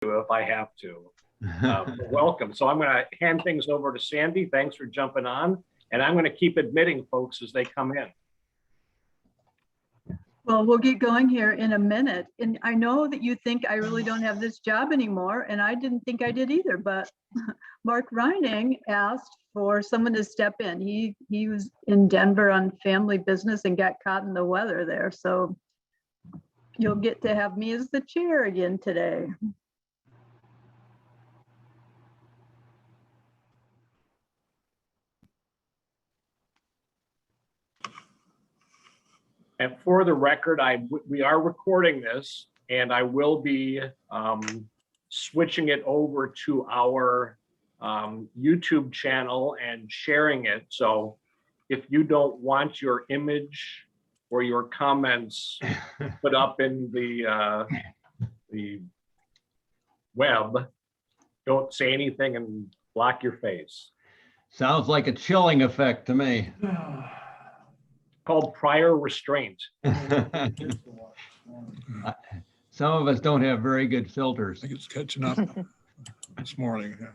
if I have to. Welcome. So I'm going to hand things over to Sandy. Thanks for jumping on. And I'm going to keep admitting folks as they come in. Well, we'll get going here in a minute. And I know that you think I really don't have this job anymore, and I didn't think I did either, but Mark Reining asked for someone to step in. He was in Denver on family business and got caught in the weather there. So you'll get to have me as the chair again today. And for the record, we are recording this, and I will be switching it over to our YouTube channel and sharing it. So if you don't want your image or your comments put up in the web, don't say anything and block your face. Sounds like a chilling effect to me. Called prior restraint. Some of us don't have very good filters. I think it's catching up this morning. Yeah.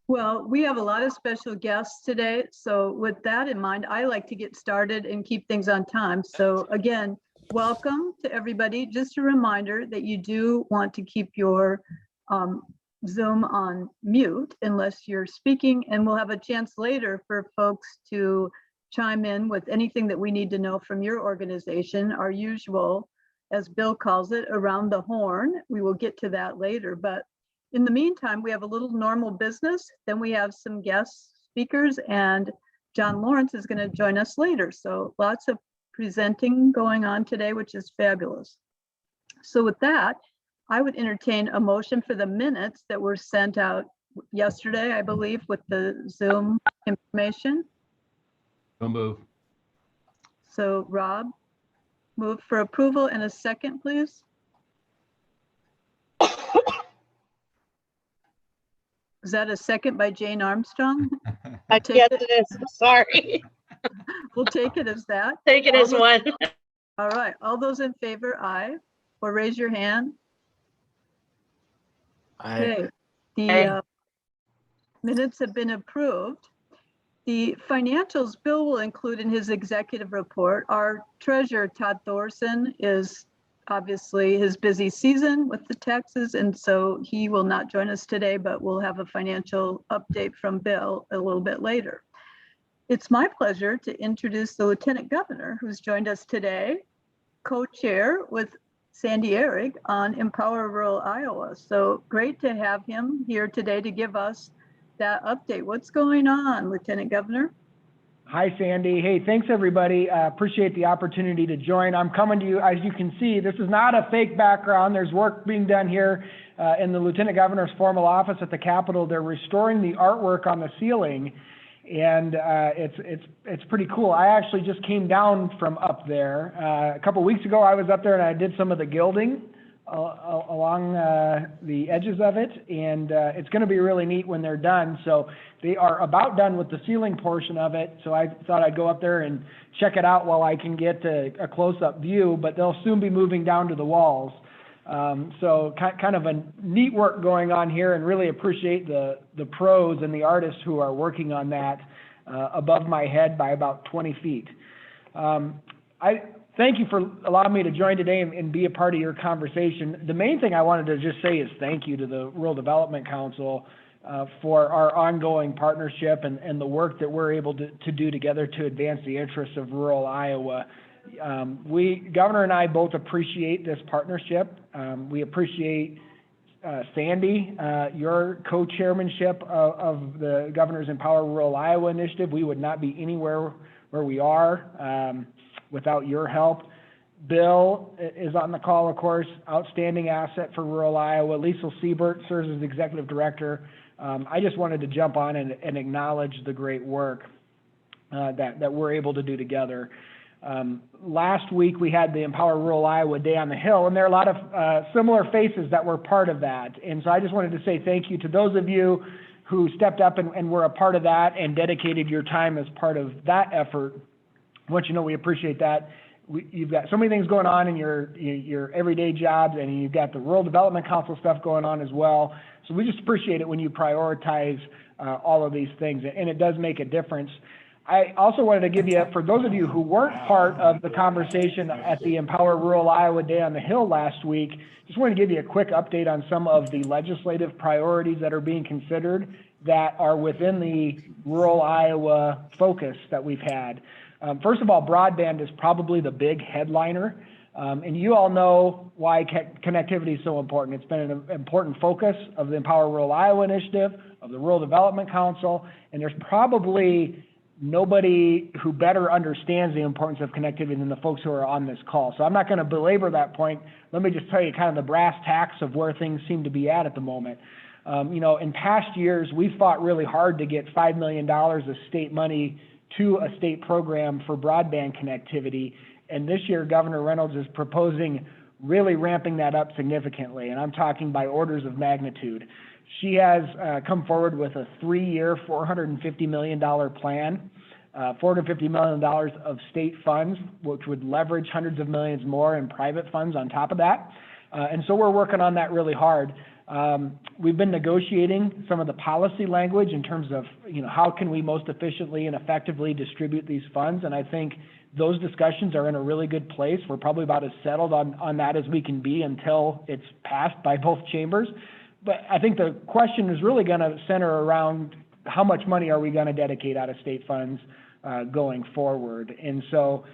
Well, we have a lot of special guests today. So with that in mind, I like to get started and keep things on time. So again, welcome to everybody. Just a reminder that you do want to keep your Zoom on mute unless you're speaking, and we'll have a chance later for folks to chime in with anything that we need to know from your organization. Our usual, as Bill calls it, around the horn. We will get to that later, but in the meantime, we have a little normal business. Then we have some guest speakers, and John Lawrence is going to join us later. So lots of presenting going on today, which is fabulous. So with that, I would entertain a motion for the minutes that were sent out yesterday, I believe, with the Zoom information. So move. So Rob, move for approval, and a second, please. Is that a second by Jane Armstrong? Yes, it is. Sorry. We'll take it as that. Take it as one. All right. All those in favor, aye. Or raise your hand. Okay. The minutes have been approved. The financials Bill will include in his executive report. Our treasurer, Todd Thorson, is obviously his busy season with the taxes, and so he will not join us today, but we'll have a financial update from Bill a little bit later. It's my pleasure to introduce the Lieutenant Governor, who's joined us today, co-chair with Sandy Ehrig on Empower Rural Iowa. So great to have him here today to give us that update. What's going on, Lieutenant Governor? Hi, Sandy. Hey, thanks, everybody. Appreciate the opportunity to join. I'm coming to you, as you can see, this is not a fake background. There's work being done here in the Lieutenant Governor's formal office at the Capitol. They're restoring the artwork on the ceiling, and it's pretty cool. I actually just came down from up there. A couple weeks ago, I was up there and I did some of the gilding along the edges of it, and it's going to be really neat when they're done. So they are about done with the ceiling portion of it, so I thought I'd go up there and check it out while I can get a close-up view, but they'll soon be moving down to the walls. So kind of a neat work going on here, and really appreciate the pros and the artists who are working on that above my head by about 20 feet. I thank you for allowing me to join today and be a part of your conversation. The main thing I wanted to just say is thank you to the Rural Development Council for our ongoing partnership and the work that we're able to do together to advance the interests of rural Iowa. Governor and I both appreciate this partnership. We appreciate Sandy, your co-chairmanship of the Governor's Empower Rural Iowa initiative. We would not be anywhere where we are without your help. Bill is on the call, of course, outstanding asset for rural Iowa. Liesl Siebert serves as executive director. I just wanted to jump on and acknowledge the great work that we're able to do together. Last week we had the Empower Rural Iowa Day on the Hill, and there are a lot of similar faces that were part of that. And so I just wanted to say thank you to those of you who stepped up and were a part of that and dedicated your time as part of that effort. I want you to know we appreciate that. You've got so many things going on in your everyday jobs, and you've got the Rural Development Council stuff going on as well. So we just appreciate it when you prioritize all of these things, and it does make a difference. I also wanted to give you, for those of you who weren't part of the conversation at the Empower Rural Iowa Day on the Hill last week, just wanted to give you a quick update on some of the legislative priorities that are being considered that are within the rural Iowa focus that we've had. First of all, broadband is probably the big headliner. And you all know why connectivity is so important. It's been an important focus of the Empower Rural Iowa Initiative, of the Rural Development Council, and there's probably nobody who better understands the importance of connectivity than the folks who are on this call. So I'm not going to belabor that point. Let me just tell you kind of the brass tacks of where things seem to be at the moment. In past years, we've fought really hard to get $5 million of state money to a state program for broadband connectivity. And this year, Governor Reynolds is proposing really ramping that up significantly. And I'm talking by orders of magnitude. She has come forward with a 3-year, $450 million plan, $450 million of state funds, which would leverage hundreds of millions more in private funds on top of that. And so we're working on that really hard. We've been negotiating some of the policy language in terms of, how can we most efficiently and effectively distribute these funds? And I think those discussions are in a really good place. We're probably about as settled on that as we can be until it's passed by both chambers. But I think the question is really going to center around how much money are we going to dedicate out of state funds going forward. And so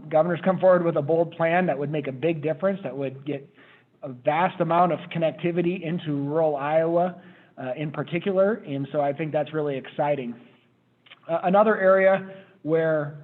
governor's come forward with a bold plan that would make a big difference, that would get a vast amount of connectivity into rural Iowa in particular. And so I think that's really exciting. Another area where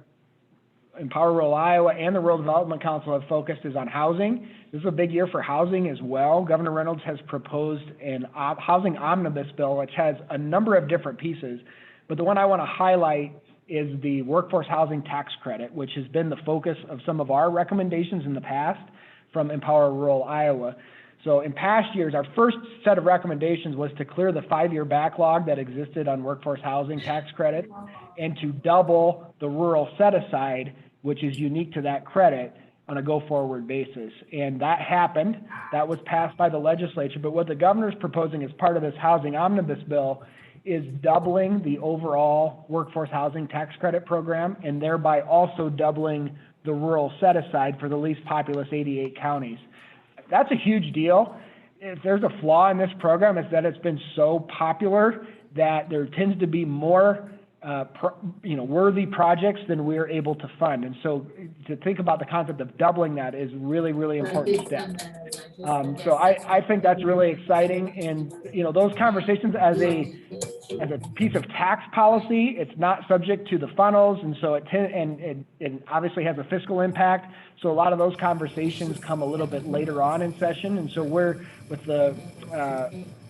Empower Rural Iowa and the Rural Development Council have focused is on housing. This is a big year for housing as well. Governor Reynolds has proposed an housing omnibus bill, which has a number of different pieces. But the one I want to highlight is the workforce housing tax credit, which has been the focus of some of our recommendations in the past from Empower Rural Iowa. So in past years, our first set of recommendations was to clear the 5-year backlog that existed on workforce housing tax credit and to double the rural set aside, which is unique to that credit, on a go-forward basis. And that happened. That was passed by the legislature. But what the governor's proposing as part of this housing omnibus bill is doubling the overall workforce housing tax credit program and thereby also doubling the rural set aside for the least populous 88 counties. That's a huge deal. If there's a flaw in this program, it's that it's been so popular that there tends to be more worthy projects than we're able to fund. And so to think about the concept of doubling that is really, really important step. So I think that's really exciting. And, those conversations as a piece of tax policy, it's not subject to the funnels. And so it obviously has a fiscal impact. So a lot of those conversations come a little bit later on in session. And so we're with the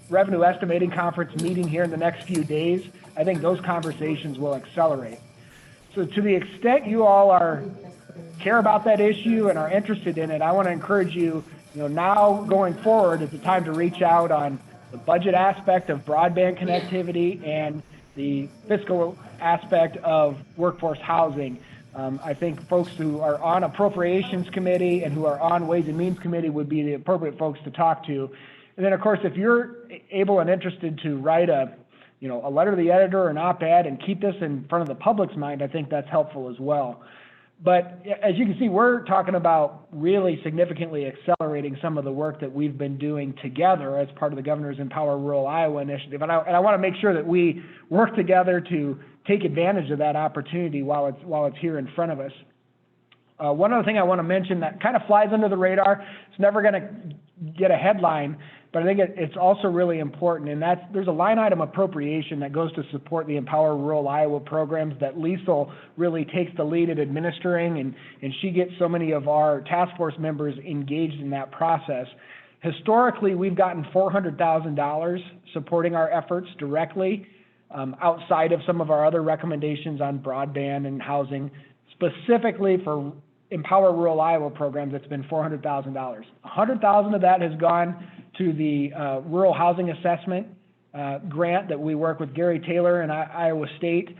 Revenue Estimating Conference meeting here in the next few days, I think those conversations will accelerate. So to the extent you all care about that issue and are interested in it, I want to encourage you, now going forward is the time to reach out on the budget aspect of broadband connectivity and the fiscal aspect of workforce housing. I think folks who are on Appropriations Committee and who are on Ways and Means Committee would be the appropriate folks to talk to. And then, of course, if you're able and interested to write a letter to the editor or an op-ed and keep this in front of the public's mind, I think that's helpful as well. But as you can see, we're talking about really significantly accelerating some of the work that we've been doing together as part of the Governor's Empower Rural Iowa initiative. And I want to make sure that we work together to take advantage of that opportunity while it's here in front of us. One other thing I want to mention that kind of flies under the radar, it's never going to get a headline, but I think it's also really important, and there's a line item appropriation that goes to support the Empower Rural Iowa programs that Liesl really takes the lead in administering, and she gets so many of our task force members engaged in that process. Historically, we've gotten $400,000 supporting our efforts directly outside of some of our other recommendations on broadband and housing. Specifically for Empower Rural Iowa programs, it's been $400,000. $100,000 of that has gone to the rural housing assessment grant that we work with Gary Taylor and Iowa State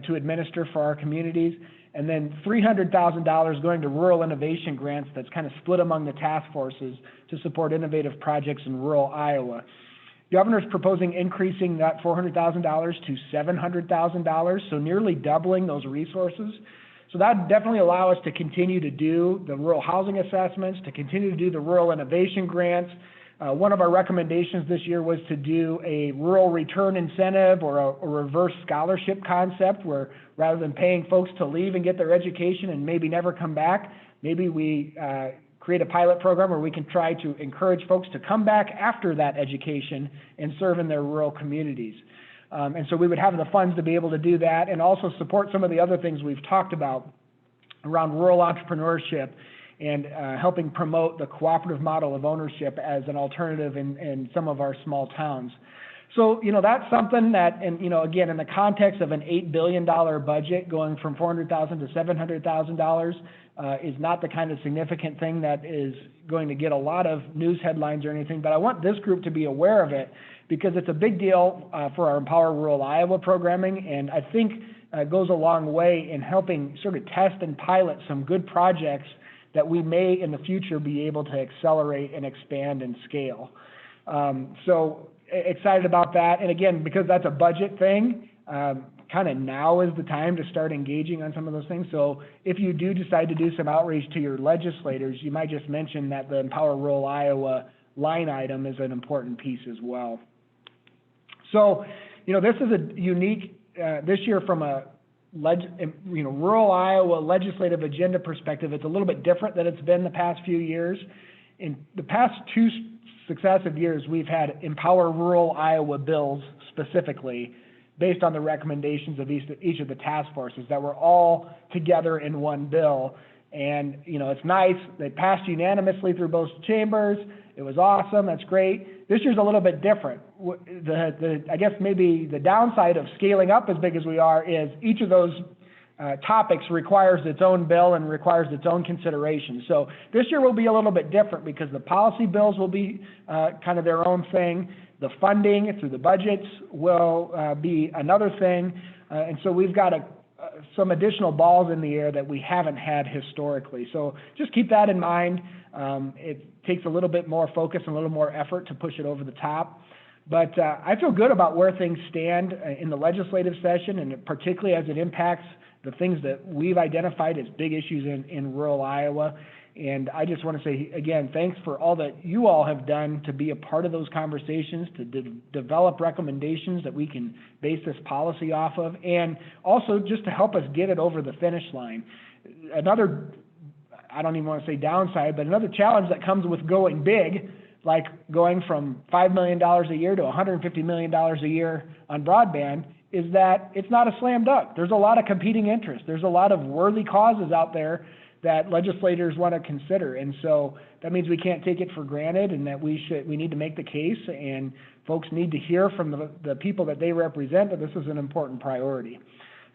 to administer for our communities. And then $300,000 going to rural innovation grants that's kind of split among the task forces to support innovative projects in rural Iowa. Governor's proposing increasing that $400,000 to $700,000, so nearly doubling those resources. So that definitely allow us to continue to do the rural housing assessments, to continue to do the rural innovation grants. One of our recommendations this year was to do a rural return incentive or a reverse scholarship concept where rather than paying folks to leave and get their education and maybe never come back, maybe we create a pilot program where we can try to encourage folks to come back after that education and serve in their rural communities. And so we would have the funds to be able to do that and also support some of the other things we've talked about around rural entrepreneurship and helping promote the cooperative model of ownership as an alternative in some of our small towns. So, that's something that, and, again, in the context of an $8 billion budget going from $400,000 to $700,000 is not the kind of significant thing that is going to get a lot of news headlines or anything, but I want this group to be aware of it because it's a big deal for our Empower Rural Iowa programming, and I think goes a long way in helping sort of test and pilot some good projects that we may in the future be able to accelerate and expand and scale. So excited about that. And again, because that's a budget thing, kind of now is the time to start engaging on some of those things. So if you do decide to do some outreach to your legislators, you might just mention that the Empower Rural Iowa line item is an important piece as well. So, this is a unique, this year from a rural Iowa legislative agenda perspective, it's a little bit different than it's been the past few years. In the past 2 successive years, we've had Empower Rural Iowa bills specifically based on the recommendations of each of the task forces that were all together in one bill. And, it's nice. They passed unanimously through both chambers. It was awesome. That's great. This year's a little bit different. I guess maybe the downside of scaling up as big as we are is each of those topics requires its own bill and requires its own consideration. So this year will be a little bit different because the policy bills will be kind of their own thing. The funding through the budgets will be another thing. And so we've got some additional balls in the air that we haven't had historically. So just keep that in mind. It takes a little bit more focus and a little more effort to push it over the top. But I feel good about where things stand in the legislative session, and particularly as it impacts the things that we've identified as big issues in rural Iowa. And I just want to say, again, thanks for all that you all have done to be a part of those conversations, to develop recommendations that we can base this policy off of, and also just to help us get it over the finish line. Another, I don't even want to say downside, but another challenge that comes with going big, like going from $5 million a year to $150 million a year on broadband, is that it's not a slam dunk. There's a lot of competing interests. There's a lot of worthy causes out there that legislators want to consider. And so that means we can't take it for granted, and that we need to make the case, and folks need to hear from the people that they represent that this is an important priority.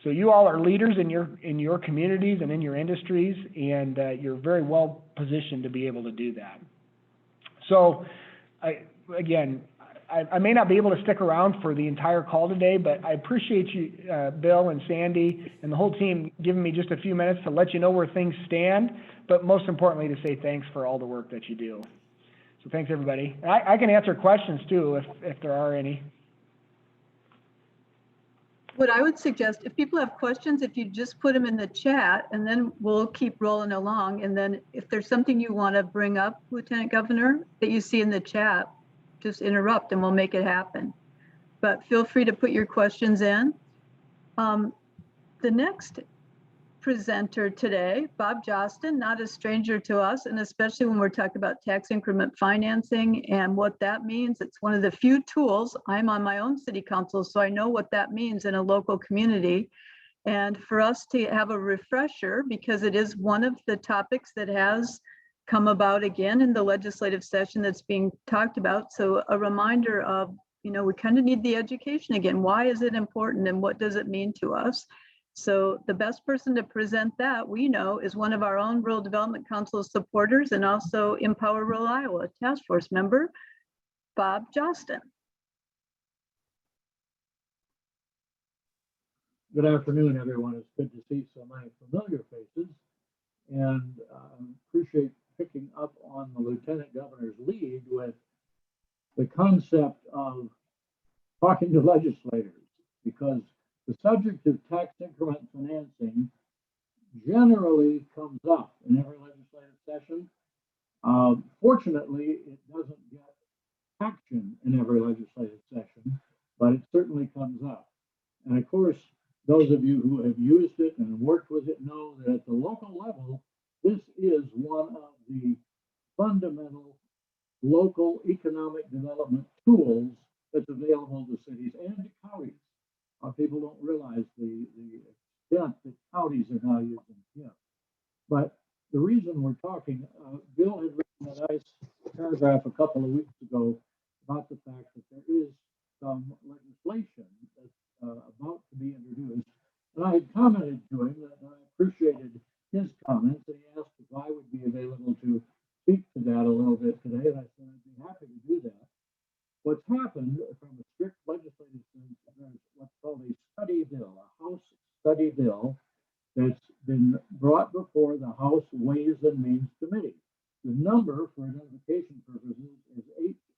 So you all are leaders in your communities and in your industries, and you're very well positioned to be able to do that. So I may not be able to stick around for the entire call today, but I appreciate you, Bill and Sandy and the whole team giving me just a few minutes to let you know where things stand, but most importantly to say thanks for all the work that you do. So thanks, everybody. I can answer questions too if there are any. What I would suggest, if people have questions, if you just put them in the chat, and then we'll keep rolling along. And then if there's something you want to bring up, Lieutenant Governor, that you see in the chat, just interrupt and we'll make it happen. But feel free to put your questions in. The next presenter today, Bob Josten, not a stranger to us, and especially when we're talking about tax increment financing and what that means. It's one of the few tools. I'm on my own city council, so I know what that means in a local community. And for us to have a refresher, because it is one of the topics that has come about again in the legislative session that's being talked about. So a reminder of, we kind of need the education again. Why is it important and what does it mean to us? So the best person to present that, we know, is one of our own Rural Development Council supporters and also Empower Rural Iowa Task Force member, Bob Josten. Good afternoon, everyone. It's good to see so many familiar faces, and appreciate picking up on the Lieutenant Governor's lead with the concept of talking to legislators, because the subject of tax increment financing generally comes up in every legislative session. Fortunately, it doesn't get action in every legislative session, but it certainly comes up. And of course, those of you who have used it and worked with it know that at the local level, this is one of the fundamental local economic development tools that's available to cities and to counties. People don't realize the extent that counties are now using TIF. But the reason we're talking, Bill had written a nice paragraph a couple of weeks ago about the fact that there is some legislation that's about to be introduced. And I had commented to him that I appreciated his comments, and he asked if I would be available to speak to that a little bit today, and I said I'd be happy to do that. What's happened from a strict legislative sense, there's what's called a study bill, a House study bill that's been brought before the House Ways and Means Committee. The number for identification purposes is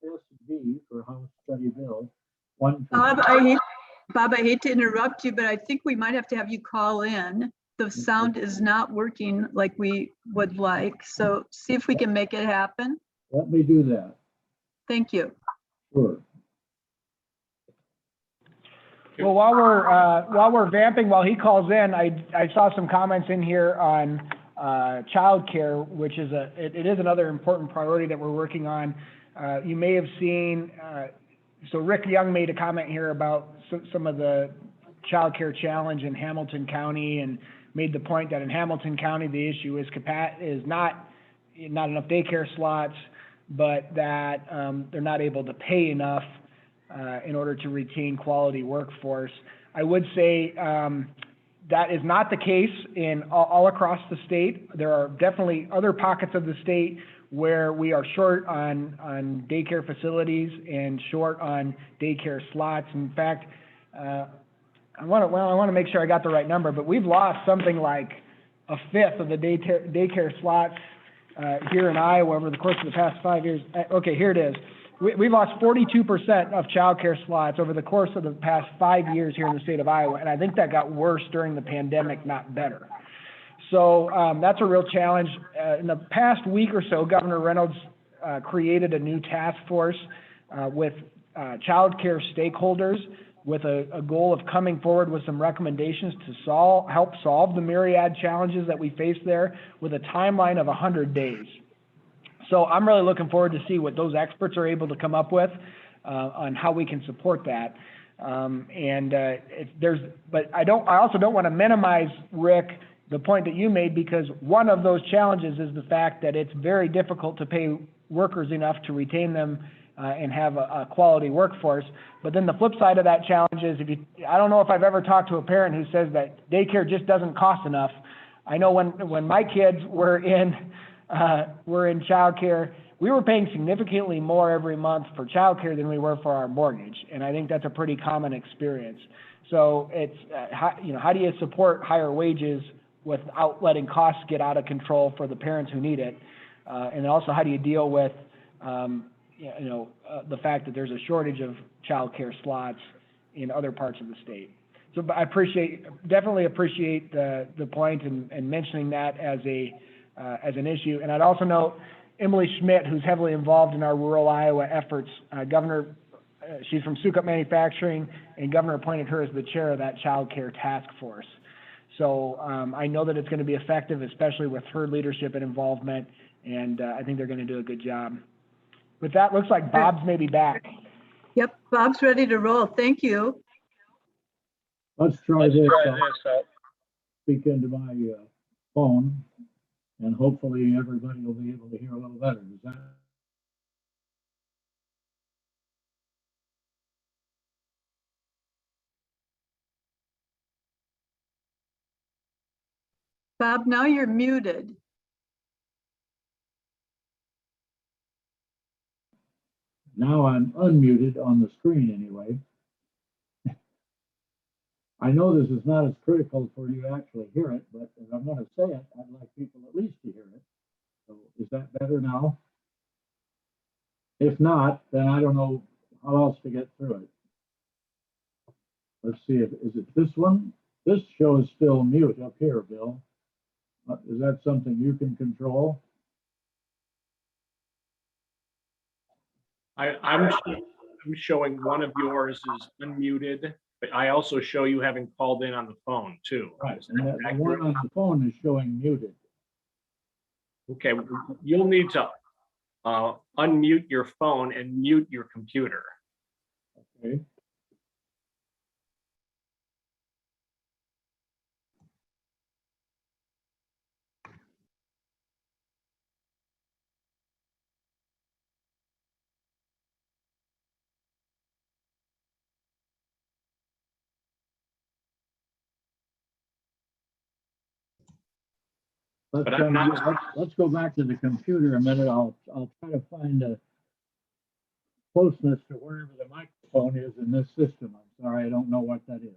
HSB for House Study Bill 150. Bob, I hate to interrupt you, but I think we might have to have you call in. The sound is not working like we would like. So see if we can make it happen. Let me do that. Thank you. Sure. Well, while we're vamping, while he calls in, I saw some comments in here on childcare, which is it is another important priority that we're working on. You may have seen, so Rick Young made a comment here about some of the childcare challenge in Hamilton County, and made the point that in Hamilton County the issue is not enough daycare slots, but that they're not able to pay enough in order to retain quality workforce. I would say that is not the case in all across the state. There are definitely other pockets of the state where we are short on daycare facilities and short on daycare slots. In fact, I want to make sure I got the right number, but we've lost something like a fifth of the daycare slots here in Iowa over the course of the past 5 years. Okay, here it is. We've lost 42% of childcare slots over the course of the past 5 years here in the state of Iowa, and I think that got worse during the pandemic, not better. So that's a real challenge. In the past week or so, Governor Reynolds created a new task force with childcare stakeholders with a goal of coming forward with some recommendations to help solve the myriad challenges that we face there with a timeline of 100 days. So I'm really looking forward to see what those experts are able to come up with on how we can support that. But I also don't want to minimize, Rick, the point that you made, because one of those challenges is the fact that it's very difficult to pay workers enough to retain them and have a quality workforce. But then the flip side of that challenge is, I don't know if I've ever talked to a parent who says that daycare just doesn't cost enough. I know when my kids were in childcare, we were paying significantly more every month for childcare than we were for our mortgage, and I think that's a pretty common experience. So it's how do you support higher wages without letting costs get out of control for the parents who need it, and also how do you deal with the fact that there's a shortage of childcare slots in other parts of the state. So I definitely appreciate the point and mentioning that as an issue. And I'd also note Emily Schmidt, who's heavily involved in our rural Iowa efforts. She's from Sukup Manufacturing, and Governor appointed her as the chair of that child care task force. So I know that it's going to be effective, especially with her leadership and involvement, and I think they're going to do a good job. With that, looks like Bob's maybe back. Yep, Bob's ready to roll. Thank you. Let's try this out. Speak into my phone, and hopefully everybody will be able to hear a little better. Is that? Bob, now you're muted. Now I'm unmuted on the screen anyway. I know this is not as critical for you to actually hear it, but if I'm going to say it, I'd like people at least to hear it. So is that better now? If not, then I don't know how else to get through it. Let's see, is it this one? This shows still mute up here, Bill. Is that something you can control? I'm showing one of yours is unmuted, but I also show you having called in on the phone too. Right, Is and that the accurate? one on the phone is showing muted. Okay, you'll need to unmute your phone and mute your computer. Okay. But I'm not- Let's go back to the computer a minute. I'll try to find a closeness to wherever the microphone is in this system. I'm sorry, I don't know what that is.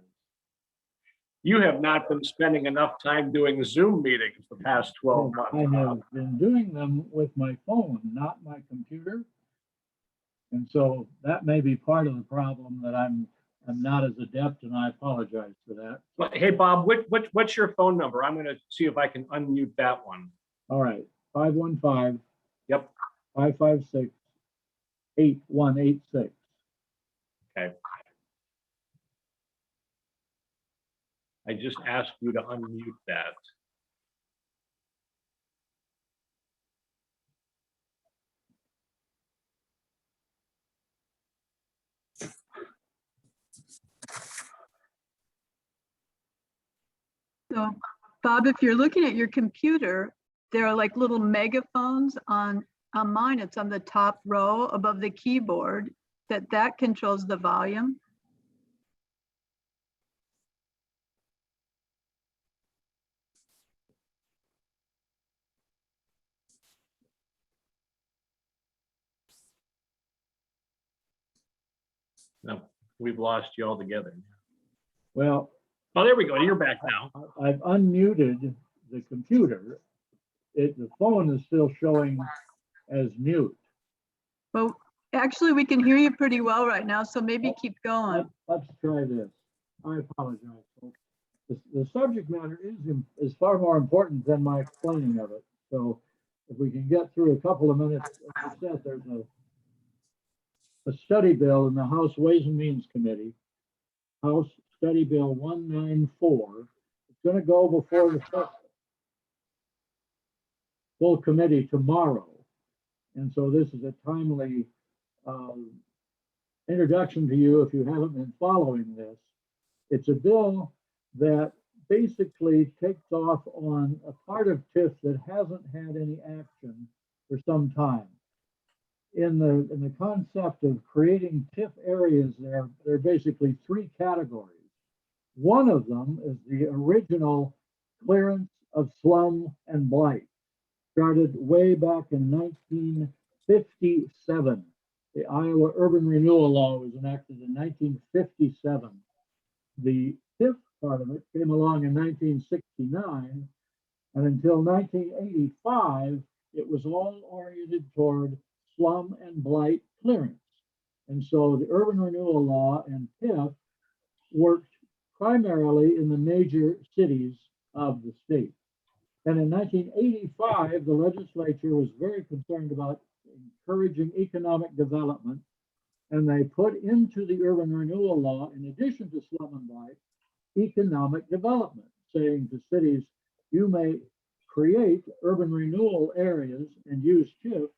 You have not been spending enough time doing Zoom meetings the past 12 months. I have been doing them with my phone, not my computer. And so that may be part of the problem, that I'm not as adept, and I apologize for that. But hey, Bob, what's your phone number? I'm going to see if I can unmute that one. All right, 515. Yep. 556 8186. Okay. I just asked you to unmute that. So, Bob, if you're looking at your computer, there are like little megaphones on mine. It's on the top row above the keyboard that controls the volume. No, we've lost you altogether. Well, Oh, there we go. You're back now. I've unmuted the computer. The phone is still showing as mute. Well, actually, we can hear you pretty well right now, so maybe keep going. Let's try this. I apologize, folks. The subject matter is far more important than my explaining of it. So if we can get through a couple of minutes, as I said, there's a study bill in the House Ways and Means Committee, House Study Bill 194. It's going to go before the full committee tomorrow. And so this is a timely introduction to you if you haven't been following this. It's a bill that basically takes off on a part of TIF that hasn't had any action for some time. In the concept of creating TIF areas, there are basically three categories. One of them is the original clearance of slum and blight, started way back in 1957. The Iowa Urban Renewal Law was enacted in 1957. The TIF part of it came along in 1969, and until 1985, it was all oriented toward slum and blight clearance. And so the Urban Renewal Law and TIF worked primarily in the major cities of the state. And in 1985, the legislature was very concerned about encouraging economic development, and they put into the Urban Renewal Law, in addition to slum and blight, economic development, saying to cities, you may create urban renewal areas and use TIF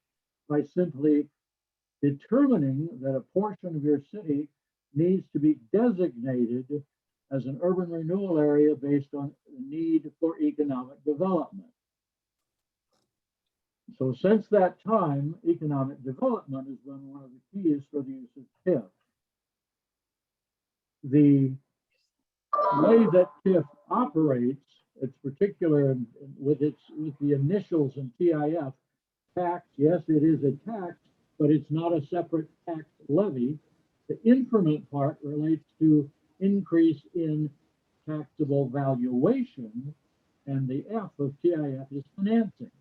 by simply determining that a portion of your city needs to be designated as an urban renewal area based on the need for economic development. So since that time, economic development has been one of the keys for the use of TIF. The way that TIF operates, it's particular with the initials in TIF, tax, yes, it is a tax, but it's not a separate tax levy. The increment part relates to increase in taxable valuation, and the F of TIF is financing.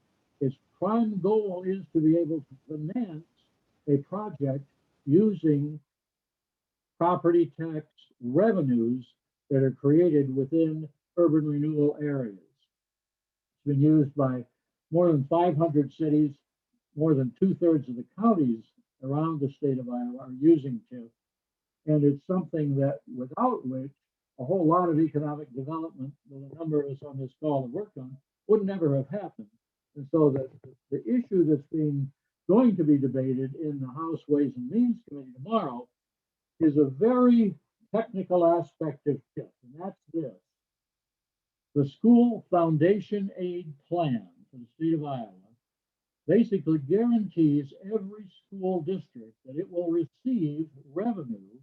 Its prime goal is to be able to finance a project using property tax revenues that are created within urban renewal areas. It's been used by more than 500 cities. More than 2/3 of the counties around the state of Iowa are using TIF. And it's something that without which a whole lot of economic development that a number of us on this call have worked on would never have happened. And so the issue that's going to be debated in the House Ways and Means Committee tomorrow is a very technical aspect of TIF, and that's this. The School Foundation Aid Plan for the state of Iowa basically guarantees every school district that it will receive revenue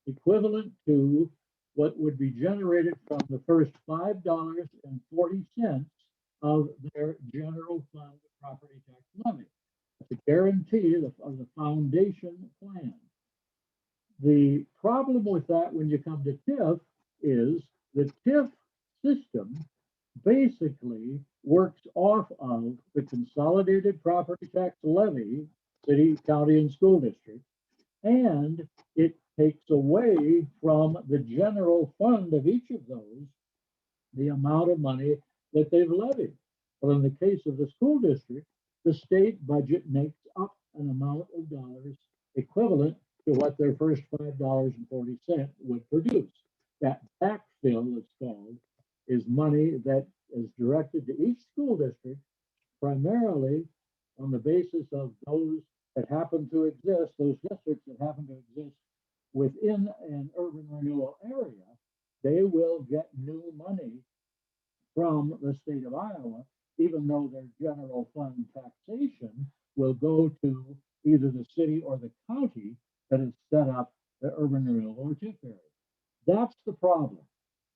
equivalent to what would be generated from the first $5.40 of their general fund property tax levy. It's a guarantee of the foundation plan. The problem with that when you come to TIF is the TIF system basically works off of the consolidated property tax levy, city, county, and school district, and it takes away from the general fund of each of those the amount of money that they've levied. But in the case of the school district, the state budget makes up an amount of dollars equivalent to what their first $5.40 would produce. That backfill, it's called, is money that is directed to each school district primarily on the basis of those that happen to exist, those districts that happen to exist within an urban renewal area. They will get new money from the state of Iowa, even though their general fund taxation will go to either the city or the county that has set up the urban renewal or TIF area. That's the problem,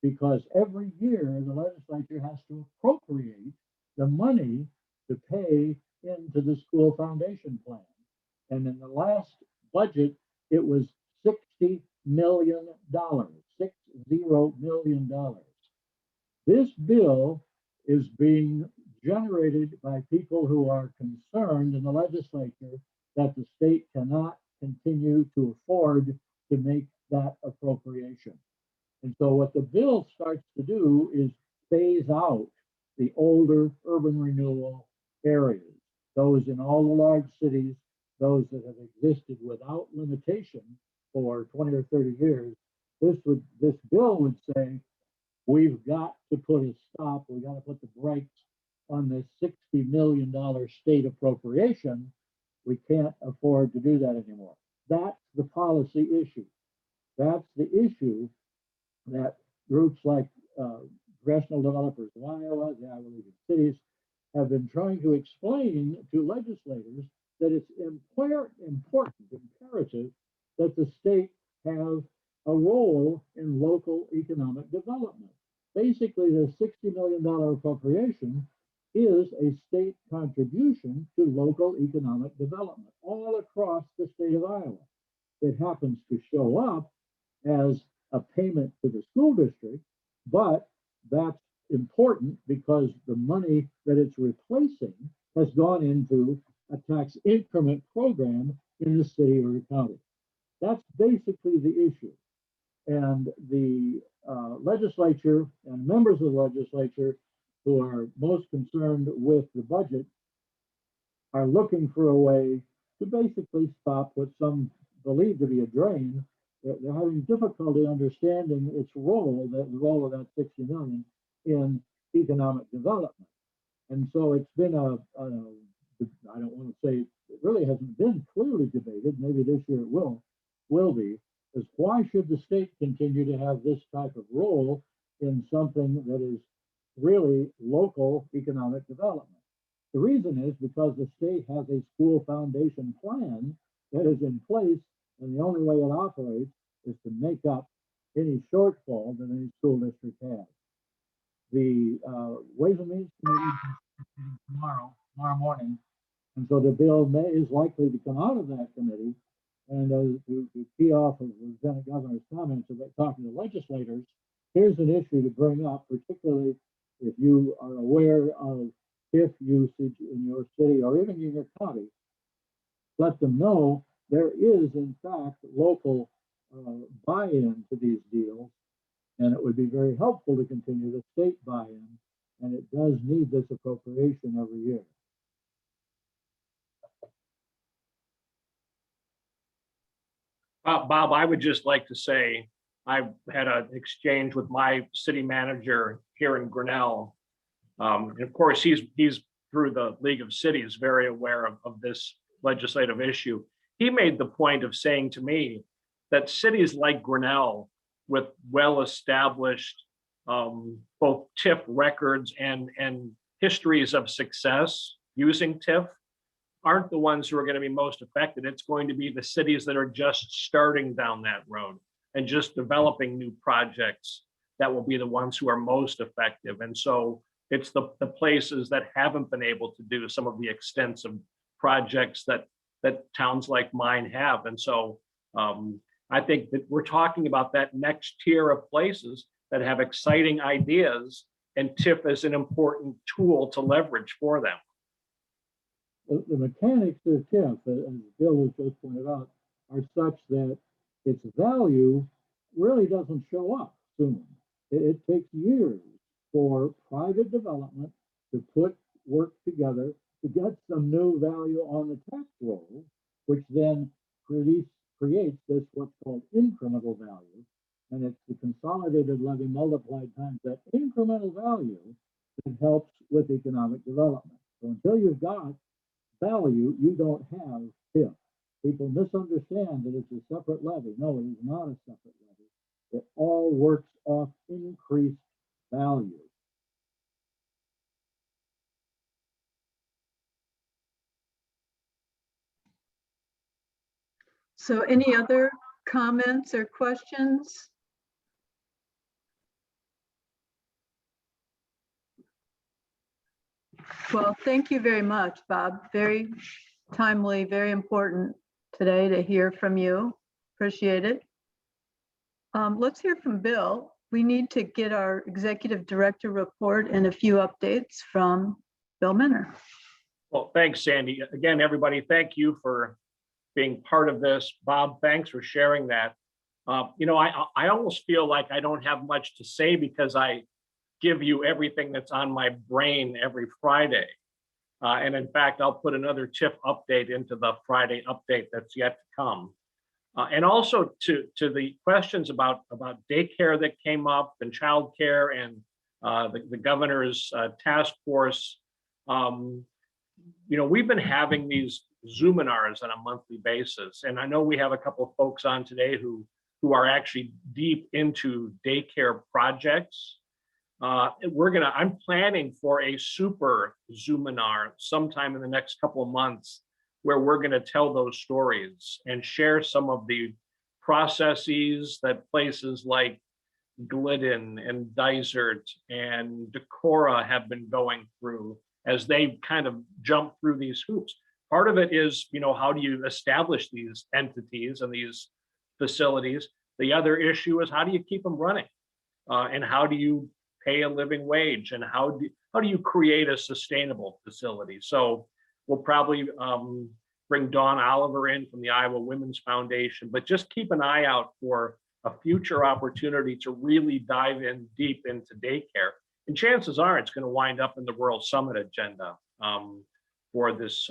because every year the legislature has to appropriate the money to pay into the school foundation plan. And in the last budget, it was $60 million, $60 million. This bill is being generated by people who are concerned in the legislature that the state cannot continue to afford to make that appropriation. And so what the bill starts to do is phase out the older urban renewal areas, those in all the large cities, those that have existed without limitation for 20 or 30 years. This bill would say, we've got to put a stop, we got to put the brakes on this $60 million state appropriation. We can't afford to do that anymore. That's the policy issue. That's the issue that groups like Congressional Developers of Iowa, the Iowa League of Cities, have been trying to explain to legislators that it's important, imperative that the state have a role in local economic development. Basically, the $60 million appropriation is a state contribution to local economic development all across the state of Iowa. It happens to show up as a payment to the school district, but that's important because the money that it's replacing has gone into a tax increment program in the city or the county. That's basically the issue. And the legislature and members of the legislature who are most concerned with the budget are looking for a way to basically stop what some believe to be a drain. They're having difficulty understanding its role, the role of that 60 million in economic development. And so it's been I don't want to say it really hasn't been clearly debated. Maybe this year it will be, is why should the state continue to have this type of role in something that is really local economic development? The reason is because the state has a school foundation plan that is in place, and the only way it operates is to make up any shortfall that any school district has. The Ways and Means Committee is tomorrow morning, and so the bill is likely to come out of that committee. And to key off of Lieutenant Governor's comments about talking to legislators, here's an issue to bring up, particularly if you are aware of TIF usage in your city or even in your county. Let them know there is, in fact, local buy-in to these deals, and it would be very helpful to continue the state buy-in, and it does need this appropriation every year. Bob, I would just like to say, I've had an exchange with my city manager here in Grinnell. And of course, he's through the League of Cities, very aware of this legislative issue. He made the point of saying to me that cities like Grinnell, with well-established both TIF records and histories of success using TIF, aren't the ones who are going to be most affected. It's going to be the cities that are just starting down that road and just developing new projects that will be the ones who are most effective. And so it's the places that haven't been able to do some of the extensive projects that towns like mine have. And so I think that we're talking about that next tier of places that have exciting ideas, and TIF is an important tool to leverage for them. The mechanics of TIF, as Bill has just pointed out, are such that its value really doesn't show up soon. It takes years for private development to put work together to get some new value on the tax roll, which then creates this what's called incremental value. And it's the consolidated levy multiplied times that incremental value that helps with economic development. So until you've got value, you don't have TIF. People misunderstand that it's a separate levy. No, it is not a separate levy. It all works off increased value. So any other comments or questions? Well, thank you very much, Bob. Very timely, very important today to hear from you. Appreciate it. Let's hear from Bill. We need to get our executive director report and a few updates from Bill Minner. Well, thanks, Sandy. Again, everybody, thank you for being part of this. Bob, thanks for sharing that. You know, I almost feel like I don't have much to say because I give you everything that's on my brain every Friday. And in fact, I'll put another TIF update into the Friday update that's yet to come. And also to the questions about daycare that came up and childcare and the governor's task force. You know, we've been having these Zoominars on a monthly basis. And I know we have a couple of folks on today who are actually deep into daycare projects. I'm planning for a super Zoominar sometime in the next couple of months, where we're going to tell those stories and share some of the processes that places like Glidden and Dysart and Decorah have been going through as they kind of jump through these hoops. Part of it is, you know, how do you establish these entities and these facilities? The other issue is how do you keep them running? And how do you pay a living wage? And how do you create a sustainable facility? So we'll probably bring Dawn Oliver in from the Iowa Women's Foundation, but just keep an eye out for a future opportunity to really dive in deep into daycare. And chances are it's going to wind up in the World Summit agenda for this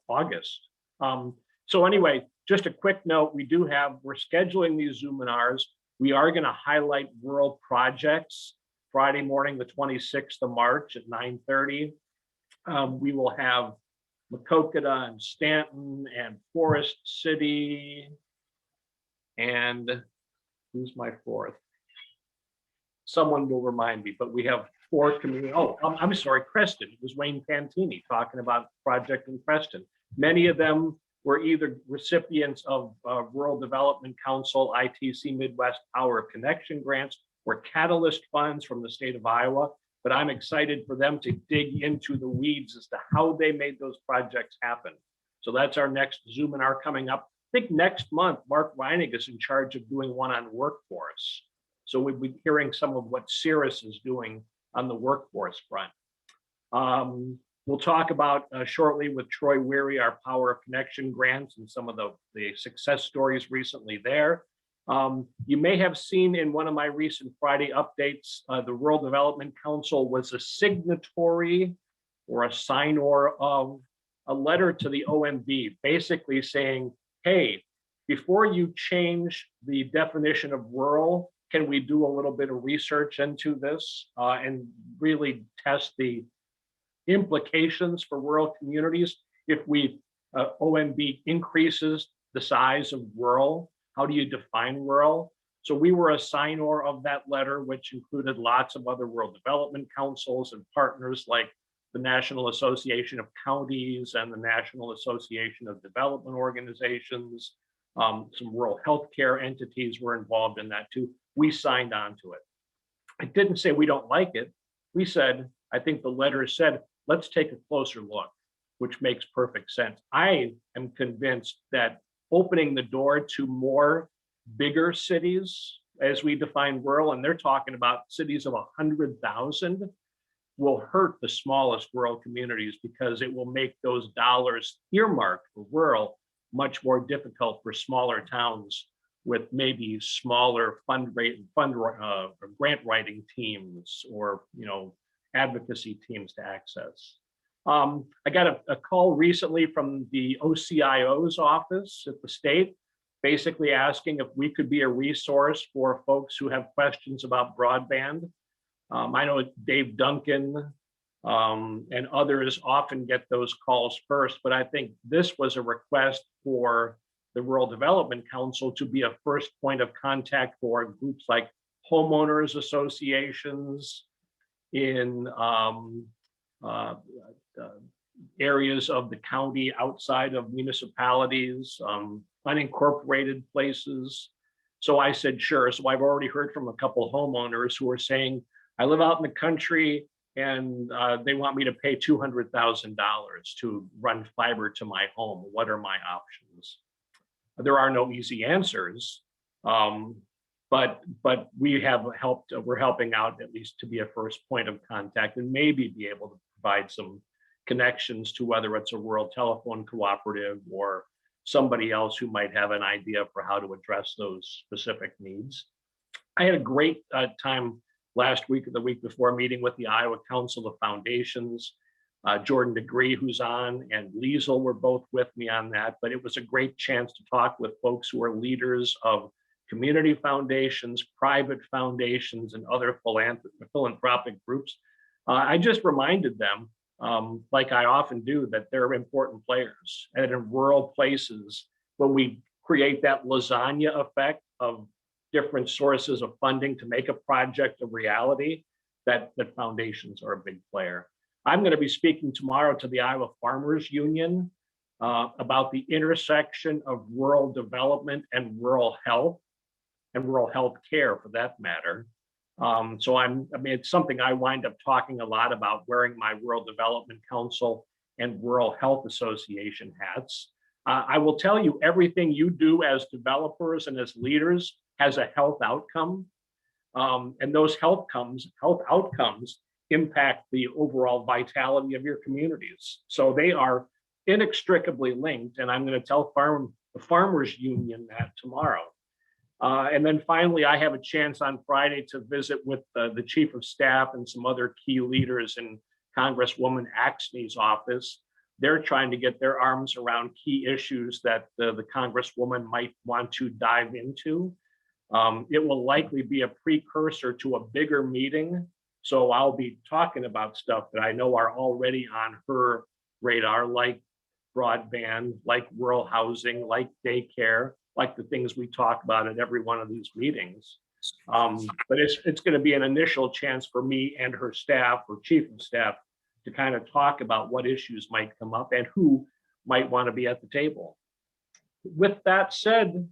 August. So anyway, just a quick note, we're scheduling these Zoominars. We are going to highlight rural projects Friday morning, the 26th of March at 9:30. We will have Maquoketa and Stanton and Forest City. And who's my fourth? Someone will remind me, but we have 4 community. Oh, I'm sorry, Creston. It was Wayne Pantini talking about project in Creston. Many of them were either recipients of Rural Development Council, ITC Midwest Power Connection grants, or Catalyst funds from the state of Iowa. But I'm excited for them to dig into the weeds as to how they made those projects happen. So that's our next Zoominar coming up. I think next month, Mark Reinig is in charge of doing one on workforce. So we'll be hearing some of what Cirrus is doing on the workforce front. We'll talk about shortly with Troy Weary, our Power of Connection grants and some of the success stories recently there. You may have seen in one of my recent Friday updates, the Rural Development Council was a signatory or a signor of a letter to the OMB, basically saying, hey, before you change the definition of rural, can we do a little bit of research into this and really test the implications for rural communities if we OMB increases the size of rural? How do you define rural? So we were a signor of that letter, which included lots of other rural development councils and partners like the National Association of Counties and the National Association of Development Organizations. Some rural healthcare entities were involved in that too. We signed on to it. It didn't say we don't like it. We said, I think the letter said, let's take a closer look, which makes perfect sense. I am convinced that opening the door to more bigger cities, as we define rural, and they're talking about cities of 100,000, will hurt the smallest rural communities because it will make those dollars earmarked for rural much more difficult for smaller towns with maybe smaller grant writing teams or advocacy teams to access. I got a call recently from the OCIO's office at the state, basically asking if we could be a resource for folks who have questions about broadband. I know Dave Duncan and others often get those calls first, but I think this was a request for the Rural Development Council to be a first point of contact for groups like homeowners associations in areas of the county outside of municipalities, unincorporated places. So I said, sure. So I've already heard from a couple of homeowners who are saying, I live out in the country and they want me to pay $200,000 to run fiber to my home. What are my options? There are no easy answers, but we have helped, we're helping out at least to be a first point of contact and maybe be able to provide some connections to whether it's a rural telephone cooperative or somebody else who might have an idea for how to address those specific needs. I had a great time last week or the week before meeting with the Iowa Council of Foundations. Jordan DeGree, who's on, and Liesel were both with me on that, but it was a great chance to talk with folks who are leaders of community foundations, private foundations, and other philanthropic groups. I just reminded them, like I often do, that they're important players. And in rural places, when we create that lasagna effect of different sources of funding to make a project a reality, that foundations are a big player. I'm going to be speaking tomorrow to the Iowa Farmers Union about the intersection of rural development and rural health care for that matter. So it's something I wind up talking a lot about, wearing my Rural Development Council and Rural Health Association hats. I will tell you, everything you do as developers and as leaders has a health outcome. And those health outcomes impact the overall vitality of your communities. So they are inextricably linked. And I'm going to tell the Farmers Union that tomorrow. And then finally, I have a chance on Friday to visit with the Chief of Staff and some other key leaders in Congresswoman Axney's office. They're trying to get their arms around key issues that the Congresswoman might want to dive into. It will likely be a precursor to a bigger meeting. So I'll be talking about stuff that I know are already on her radar, like broadband, like rural housing, like daycare, like the things we talk about at every one of these meetings. But it's going to be an initial chance for me and her staff or chief of staff to kind of talk about what issues might come up and who might want to be at the table. With that said,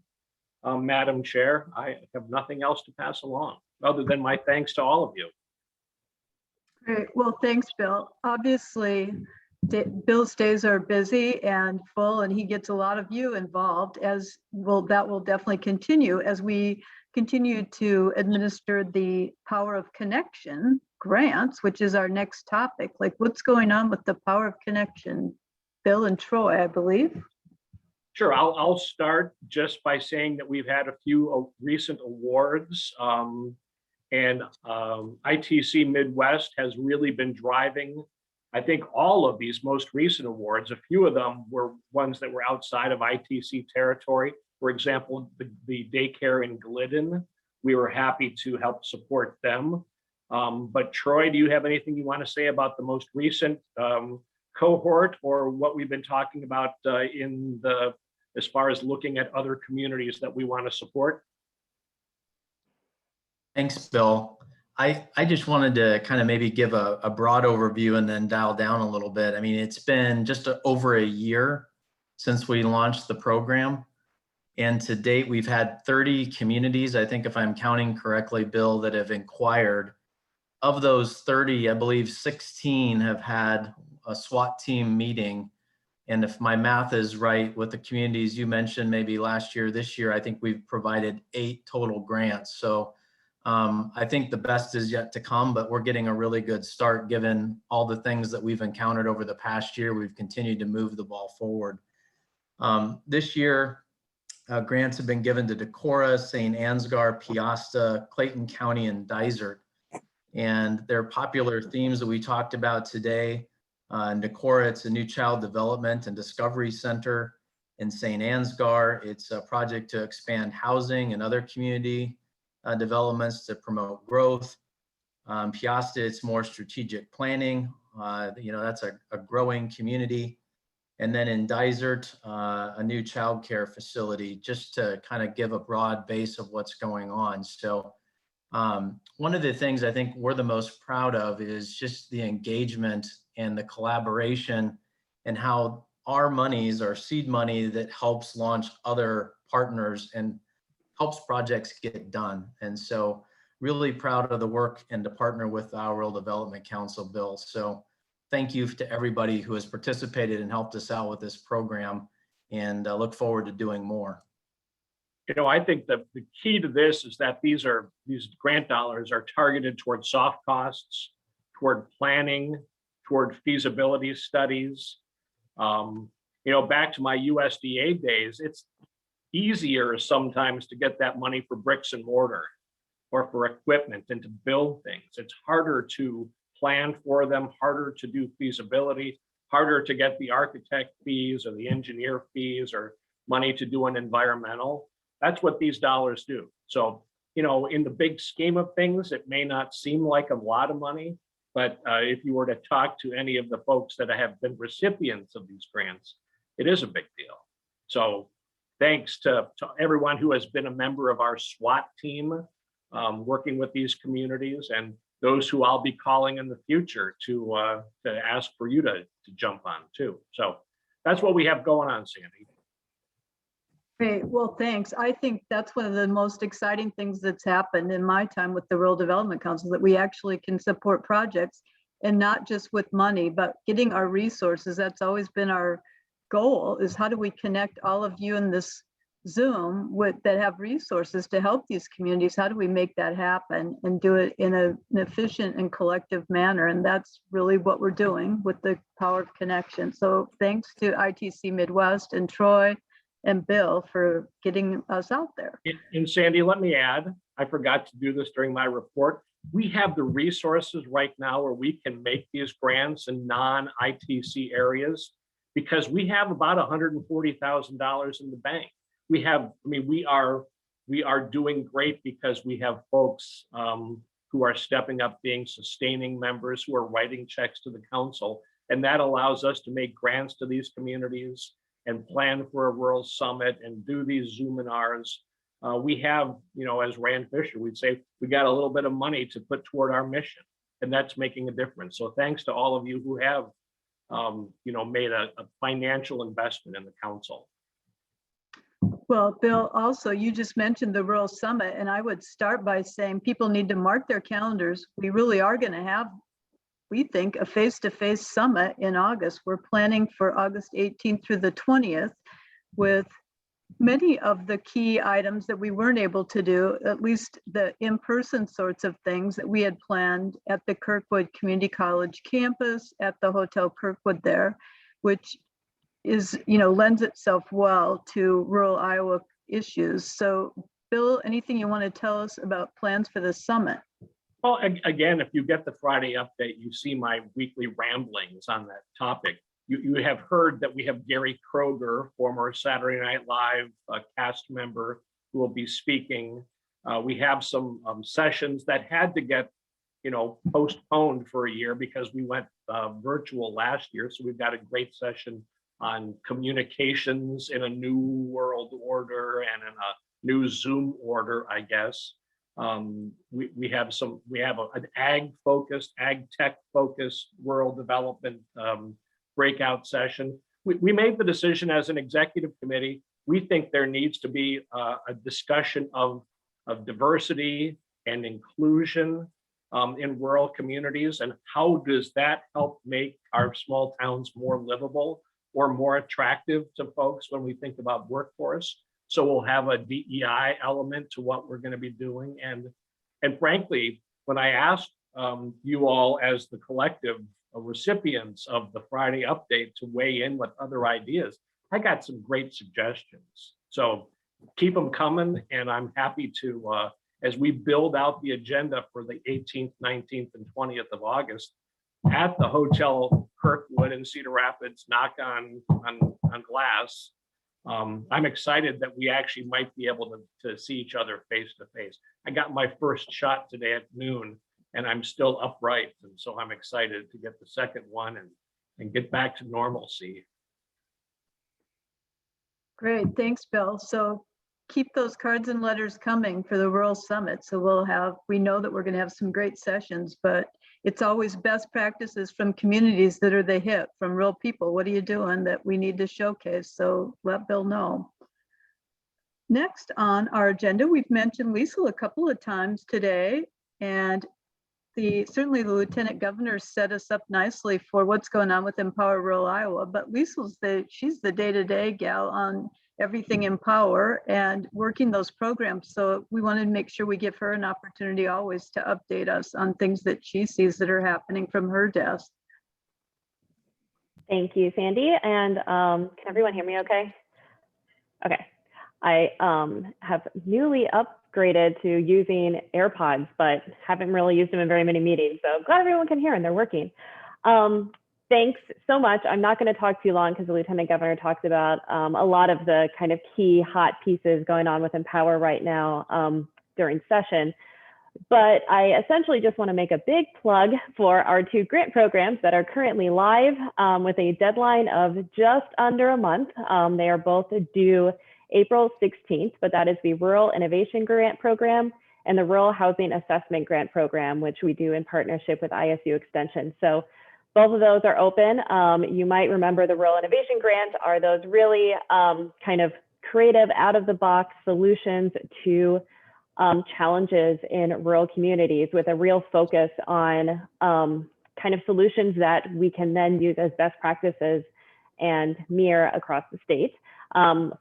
Madam Chair, I have nothing else to pass along other than my thanks to all of you. Great. Well, thanks, Bill. Obviously, Bill's days are busy and full, and he gets a lot of you involved, as will that will definitely continue as we continue to administer the Power of Connection grants, which is our next topic. Like, what's going on with the Power of Connection? Bill and Troy, I believe. Sure, I'll start just by saying that we've had a few recent awards. And ITC Midwest has really been driving, I think, all of these most recent awards. A few of them were ones that were outside of ITC territory. For example, the daycare in Glidden, we were happy to help support them. But Troy, do you have anything you want to say about the most recent cohort, or what we've been talking about as far as looking at other communities that we want to support? Thanks, Bill. I just wanted to kind of maybe give a broad overview and then dial down a little bit. I mean, it's been just over a year since we launched the program. And to date, we've had 30 communities, I think if I'm counting correctly, Bill, that have inquired. Of those 30, I believe 16 have had a SWAT team meeting. And if my math is right with the communities you mentioned, maybe last year, this year, I think we've provided 8 total grants. So I think the best is yet to come, but we're getting a really good start given all the things that we've encountered over the past year. We've continued to move the ball forward. This year, grants have been given to Decorah, St. Ansgar, Piasta, Clayton County, and Dysart. And they're popular themes that we talked about today. In Decorah, it's a new child development and discovery center. In St. Ansgar, it's a project to expand housing and other community developments to promote growth. Piasta, it's more strategic planning. That's a growing community. And then in Dysart, a new childcare facility, just to kind of give a broad base of what's going on. So one of the things I think we're the most proud of is just the engagement and the collaboration and how our monies, our seed money that helps launch other partners and helps projects get done. And so really proud of the work and to partner with our Rural Development Council, Bill. So thank you to everybody who has participated and helped us out with this program, and look forward to doing more. I think that the key to this is that these grant dollars are targeted toward soft costs, toward planning, toward feasibility studies. Back to my USDA days, it's easier sometimes to get that money for bricks and mortar or for equipment and to build things. It's harder to plan for them, harder to do feasibility, harder to get the architect fees or the engineer fees or money to do an environmental. That's what these dollars do. So, in the big scheme of things, it may not seem like a lot of money, but if you were to talk to any of the folks that have been recipients of these grants, it is a big deal. So thanks to everyone who has been a member of our SWAT team, working with these communities, and those who I'll be calling in the future to ask for you to jump on too. So that's what we have going on, Sandy. Great, well, thanks. I think that's one of the most exciting things that's happened in my time with the Rural Development Council, that we actually can support projects, and not just with money, but getting our resources. That's always been our goal, is how do we connect all of you in this Zoom that have resources to help these communities? How do we make that happen and do it in an efficient and collective manner? And that's really what we're doing with the Power of Connection. So thanks to ITC Midwest and Troy and Bill for getting us out there. And Sandy, let me add, I forgot to do this during my report. We have the resources right now where we can make these grants in non-ITC areas, because we have about $140,000 in the bank. We are doing great because we have folks who are stepping up, being sustaining members, who are writing checks to the council. And that allows us to make grants to these communities and plan for a rural summit and do these Zoominars. We have, as Rand Fisher, we'd say, we got a little bit of money to put toward our mission, and that's making a difference. So thanks to all of you who have, made a financial investment in the council. Well, Bill, also, you just mentioned the Rural Summit, and I would start by saying people need to mark their calendars. We really are going to have, we think, a face-to-face summit in August. We're planning for August 18th through the 20th with many of the key items that we weren't able to do, at least the in-person sorts of things that we had planned at the Kirkwood Community College campus, at the Hotel Kirkwood there, which is, lends itself well to rural Iowa issues. So Bill, anything you want to tell us about plans for the summit? Well, again, if you get the Friday update, you see my weekly ramblings on that topic. You have heard that we have Gary Kroger, former Saturday Night Live cast member, who will be speaking. We have some sessions that had to get, postponed for a year because we went virtual last year. So we've got a great session on communications in a new world order and in a new Zoom order, I guess. We have an ag tech focused rural development breakout session. We made the decision as an executive committee. We think there needs to be a discussion of diversity and inclusion in rural communities, and how does that help make our small towns more livable or more attractive to folks when we think about workforce. So we'll have a DEI element to what we're going to be doing. And frankly, when I asked you all as the collective recipients of the Friday update to weigh in with other ideas, I got some great suggestions. So keep them coming. And I'm happy to, as we build out the agenda for the 18th, 19th, and 20th of August at the Hotel Kirkwood in Cedar Rapids, knock on glass. I'm excited that we actually might be able to see each other face to face. I got my first shot today at noon and I'm still upright. And so I'm excited to get the second one and get back to normalcy. Great, thanks, Bill. So keep those cards and letters coming for the Rural Summit. So we know that we're going to have some great sessions, but it's always best practices from communities that are the hit, from real people. What are you doing that we need to showcase? So let Bill know. Next on our agenda, we've mentioned Liesl a couple of times today, and certainly the Lieutenant Governor set us up nicely for what's going on with Empower Rural Iowa, but Liesl's she's the day-to-day gal on everything Empower and working those programs. So we wanted to make sure we give her an opportunity always to update us on things that she sees that are happening from her desk. Thank you, Sandy. And can everyone hear me okay? Okay. I have newly upgraded to using AirPods, but haven't really used them in very many meetings. So glad everyone can hear and they're working. Thanks so much. I'm not going to talk too long because the Lieutenant Governor talked about a lot of the kind of key hot pieces going on with Empower right now during session. But I essentially just want to make a big plug for our 2 grant programs that are currently live with a deadline of just under a month. They are both due April 16th, but that is the Rural Innovation Grant Program and the Rural Housing Assessment Grant Program, which we do in partnership with ISU Extension. So both of those are open. You might remember the Rural Innovation Grant are those really kind of creative, out-of-the-box solutions to challenges in rural communities with a real focus on kind of solutions that we can then use as best practices and mirror across the state,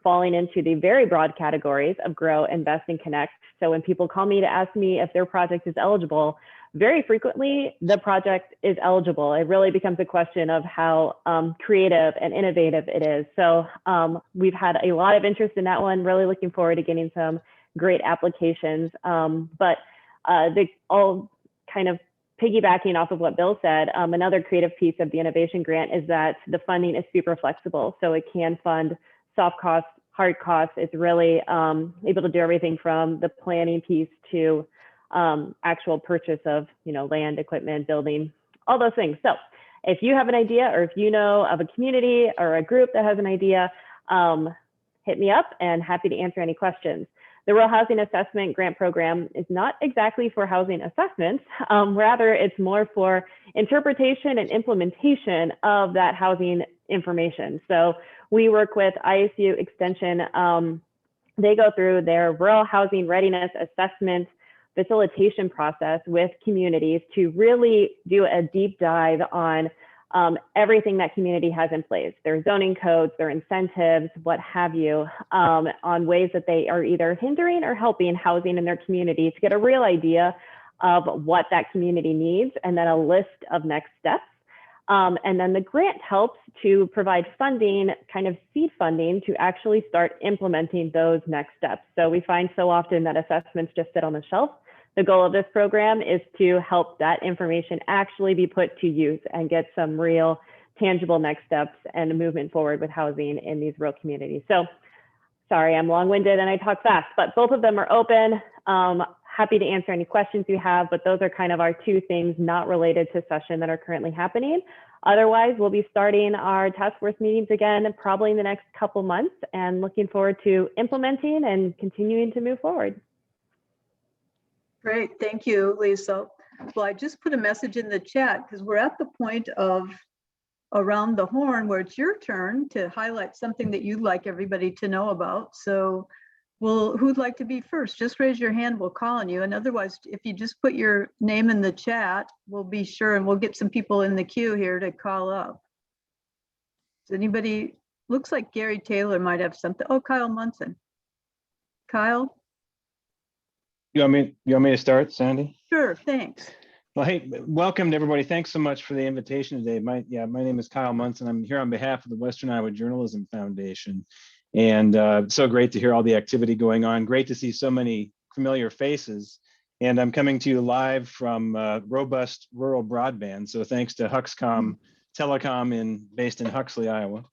falling into the very broad categories of grow, invest, and connect. So when people call me to ask me if their project is eligible, very frequently the project is eligible. It really becomes a question of how creative and innovative it is. So we've had a lot of interest in that one, really looking forward to getting some great applications. But all kind of piggybacking off of what Bill said, another creative piece of the innovation grant is that the funding is super flexible. So it can fund soft costs, hard costs. It's really able to do everything from the planning piece to actual purchase of land, equipment, building, all those things. So if you have an idea, or if you know of a community or a group that has an idea, hit me up and happy to answer any questions. The Rural Housing Assessment Grant Program is not exactly for housing assessments. Rather, it's more for interpretation and implementation of that housing information. So we work with ISU Extension. They go through their rural housing readiness assessment facilitation process with communities to really do a deep dive on everything that community has in place, their zoning codes, their incentives, what have you, on ways that they are either hindering or helping housing in their community, to get a real idea of what that community needs, and then a list of next steps. And then the grant helps to provide funding, kind of seed funding, to actually start implementing those next steps. So we find so often that assessments just sit on the shelf. The goal of this program is to help that information actually be put to use and get some real tangible next steps and movement forward with housing in these rural communities. So sorry, I'm long-winded and I talk fast, but both of them are open. Happy to answer any questions you have, but those are kind of our two things not related to session that are currently happening. Otherwise, we'll be starting our task force meetings again probably in the next couple months, and looking forward to implementing and continuing to move forward. Great, thank you, Lisa. Well, I just put a message in the chat because we're at the point of around the horn where it's your turn to highlight something that you'd like everybody to know about. So who'd like to be first? Just raise your hand, we'll call on you. And otherwise, if you just put your name in the chat, we'll be sure, and we'll get some people in the queue here to call up. Does anybody, looks like Gary Taylor might have something. Oh, Kyle Munson. Kyle? You want me to start, Sandy? Sure, thanks. Well, hey, welcome to everybody. Thanks so much for the invitation today. My name is Kyle Munson. I'm here on behalf of the Western Iowa Journalism Foundation. And so great to hear all the activity going on. Great to see so many familiar faces. And I'm coming to you live from robust rural broadband. So thanks to Huxcom Telecom based in Huxley, Iowa.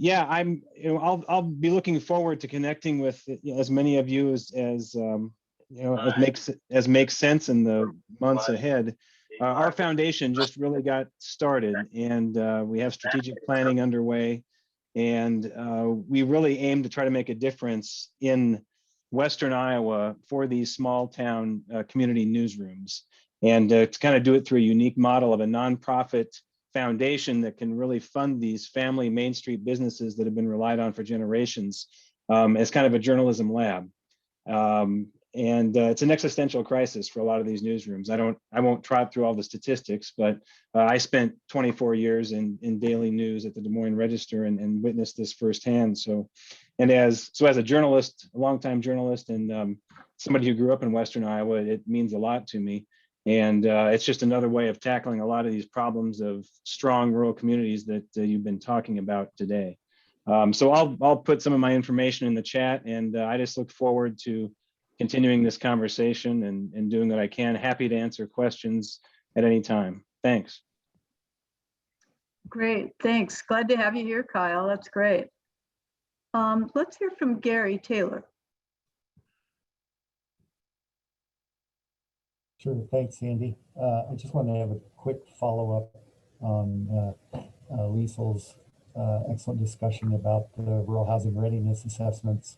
Yeah, I'll be looking forward to connecting with as many of you as makes sense in the months ahead. Our foundation just really got started, and we have strategic planning underway, and we really aim to try to make a difference in Western Iowa for these small town community newsrooms, and to kind of do it through a unique model of a nonprofit foundation that can really fund these family Main Street businesses that have been relied on for generations as kind of a journalism lab. And it's an existential crisis for a lot of these newsrooms. I won't trot through all the statistics, but I spent 24 years in daily news at the Des Moines Register and witnessed this firsthand. So as a journalist, a longtime journalist, and somebody who grew up in Western Iowa, it means a lot to me. And it's just another way of tackling a lot of these problems of strong rural communities that you've been talking about today. So I'll put some of my information in the chat, and I just look forward to continuing this conversation and doing what I can. Happy to answer questions at any time. Thanks. Great, thanks. Glad to have you here, Kyle. That's great. Let's hear from Gary Taylor. Sure, thanks, Sandy. I just want to have a quick follow-up on Liesel's excellent discussion about the rural housing readiness assessments.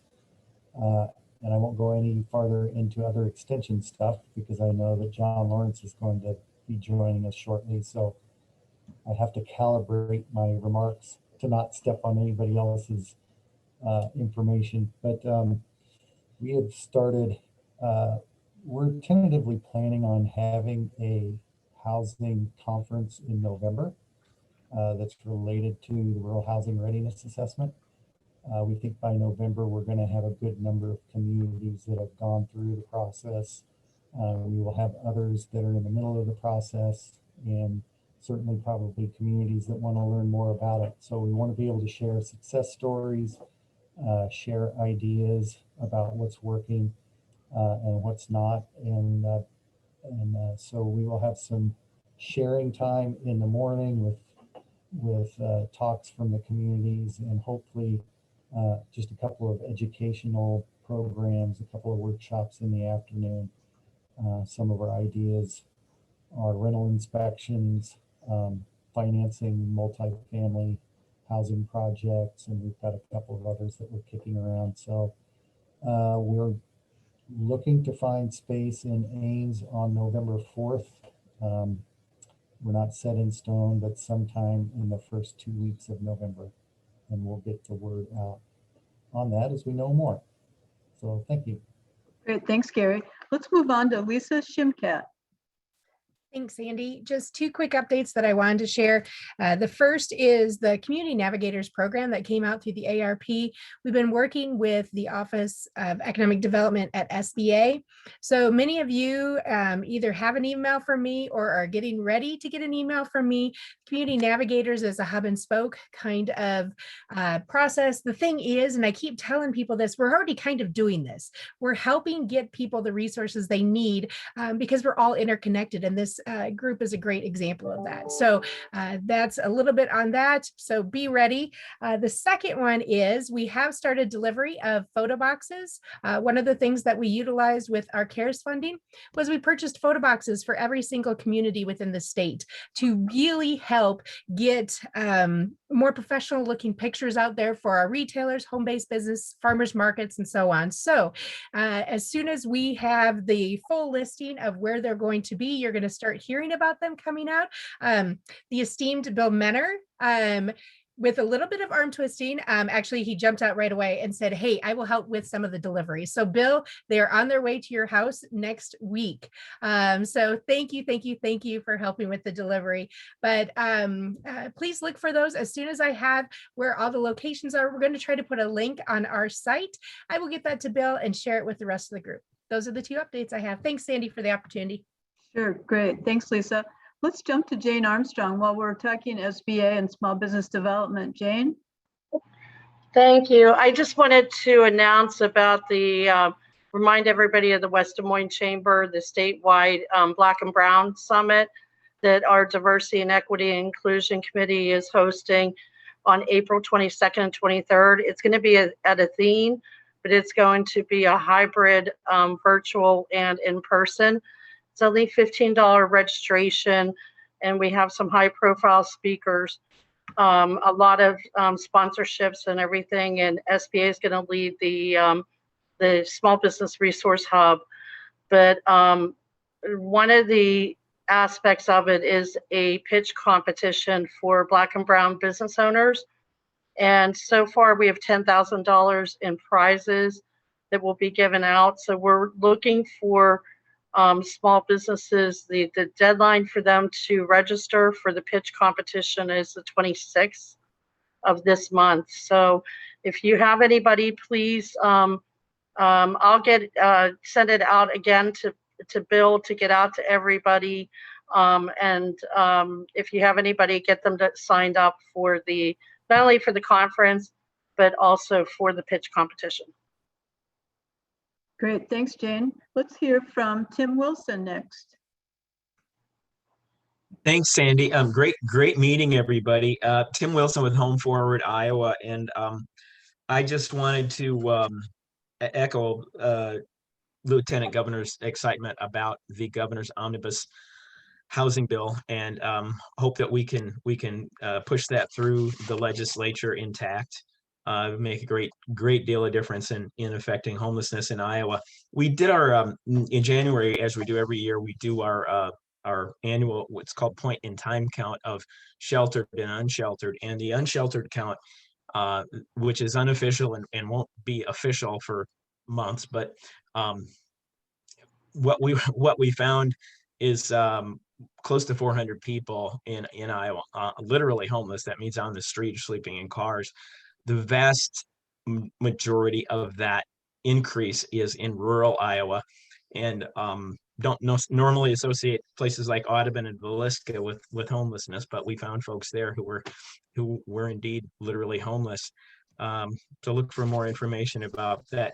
And I won't go any farther into other extension stuff because I know that John Lawrence is going to be joining us shortly. So I have to calibrate my remarks to not step on anybody else's information. But we have started, we're tentatively planning on having a housing conference in November that's related to the rural housing readiness assessment. We think by November, we're going to have a good number of communities that have gone through the process. We will have others that are in the middle of the process, and certainly probably communities that want to learn more about it. So we want to be able to share success stories, share ideas about what's working and what's not. And so we will have some sharing time in the morning with talks from the communities, and hopefully just a couple of educational programs, a couple of workshops in the afternoon. Some of our ideas are rental inspections, financing multifamily housing projects, and we've got a couple of others that we're kicking around. So we're looking to find space in Ames on November 4th. We're not set in stone, but sometime in the first 2 weeks of November. And we'll get the word out on that as we know more. So thank you. Great, thanks, Gary. Let's move on to Lisa Shimkat. Thanks, Sandy. Just two quick updates that I wanted to share. The first is the Community Navigators program that came out through the ARP. We've been working with the Office of Economic Development at SBA. So many of you either have an email from me or are getting ready to get an email from me. Community Navigators is a hub and spoke kind of process. The thing is, and I keep telling people this, we're already kind of doing this. We're helping get people the resources they need because we're all interconnected, and this group is a great example of that. So that's a little bit on that. So be ready. The second one is we have started delivery of photo boxes. One of the things that we utilized with our CARES funding was we purchased photo boxes for every single community within the state to really help get more professional looking pictures out there for our retailers, home-based business, farmers markets, and so on. So as soon as we have the full listing of where they're going to be, you're going to start hearing about them coming out. The esteemed Bill Menner, with a little bit of arm twisting, actually he jumped out right away and said, hey, I will help with some of the delivery. So Bill, they are on their way to your house next week. So thank you for helping with the delivery. But please look for those. As soon as I have where all the locations are, we're going to try to put a link on our site. I will get that to Bill and share it with the rest of the group. Those are the two updates I have. Thanks, Sandy, for the opportunity. Sure, great. Thanks, Lisa. Let's jump to Jane Armstrong while we're talking SBA and small business development. Jane? Thank you. I just wanted to announce about the, remind everybody of the West Des Moines Chamber, the statewide Black and Brown Summit that our Diversity and Equity and Inclusion Committee is hosting on April 22nd and 23rd. It's going to be at Athene, but it's going to be a hybrid virtual and in person. It's only $15 registration, and we have some high-profile speakers, a lot of sponsorships and everything. And SBA is going to lead the Small Business Resource Hub. But one of the aspects of it is a pitch competition for Black and Brown business owners. And so far, we have $10,000 in prizes that will be given out. So we're looking for small businesses. The deadline for them to register for the pitch competition is the 26th of this month. So if you have anybody, please, I'll send it out again to Bill to get out to everybody. If you have anybody, get them signed up for not only for the conference, but also for the pitch competition. Great, thanks, Jane. Let's hear from Tim Wilson next. Thanks, Sandy. Great meeting, everybody. Tim Wilson with Home Forward Iowa, and I just wanted to echo Lieutenant Governor's excitement about the governor's omnibus housing bill, and hope that we can push that through the legislature intact. Make a great deal of difference in affecting homelessness in Iowa. We did our in January, as we do every year, we do our annual what's called point in time count of sheltered and unsheltered, and the unsheltered count, which is unofficial and won't be official for months, but what we found is close to 400 people in Iowa, literally homeless. That means on the street, sleeping in cars. The vast majority of that increase is in rural Iowa, and don't normally associate places like Audubon and Villisca with homelessness, but we found folks there who were indeed literally homeless. So look for more information about that.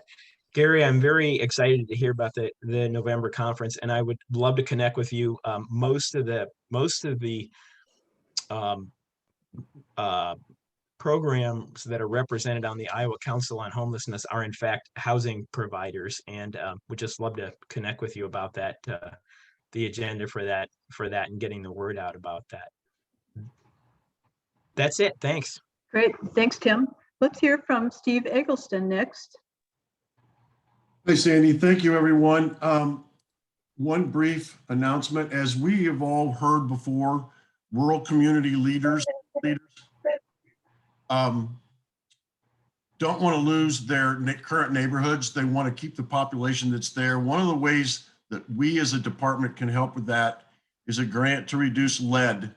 Gary, I'm very excited to hear about the November conference, and I would love to connect with you. Most of the programs that are represented on the Iowa Council on Homelessness are in fact housing providers, and would just love to connect with you about that, the agenda for that and getting the word out about that. That's it. Thanks. Great. Thanks, Tim. Let's hear from Steve Eggleston next. Hi, Sandy. Thank you, everyone. One brief announcement. As we have all heard before, rural community leaders don't want to lose their current neighborhoods. They want to keep the population that's there. One of the ways that we as a department can help with that is a grant to reduce lead.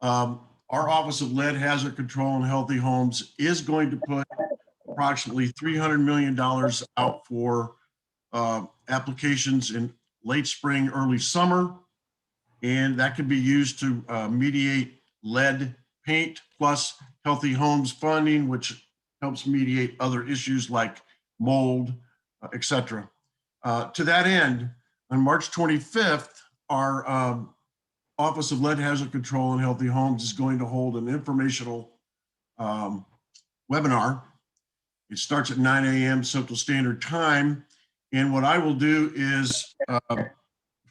Our Office of Lead Hazard Control and Healthy Homes is going to put approximately $300 million out for applications in late spring, early summer. And that can be used to mediate lead paint plus healthy homes funding, which helps mediate other issues like mold, et cetera. To that end, on March 25th, our Office of Lead Hazard Control and Healthy Homes is going to hold an informational webinar. It starts at 9 a.m. Central Standard Time. And what I will do is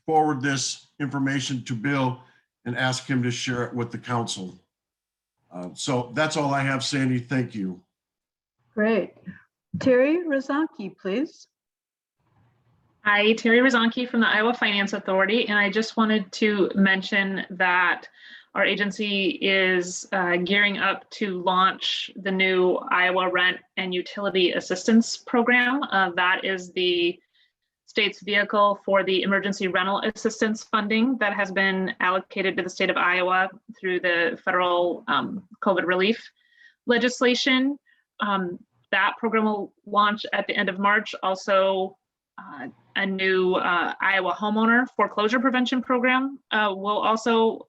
forward this information to Bill and ask him to share it with the council. So that's all I have, Sandy. Thank you. Great. Terry Rozanski, please. Hi, Terry Rozanski from the Iowa Finance Authority, and I just wanted to mention that our agency is gearing up to launch the new Iowa Rent and Utility Assistance Program. That is the state's vehicle for the emergency rental assistance funding that has been allocated to the state of Iowa through the federal COVID relief legislation. That program will launch at the end of March. Also, a new Iowa homeowner foreclosure prevention program will also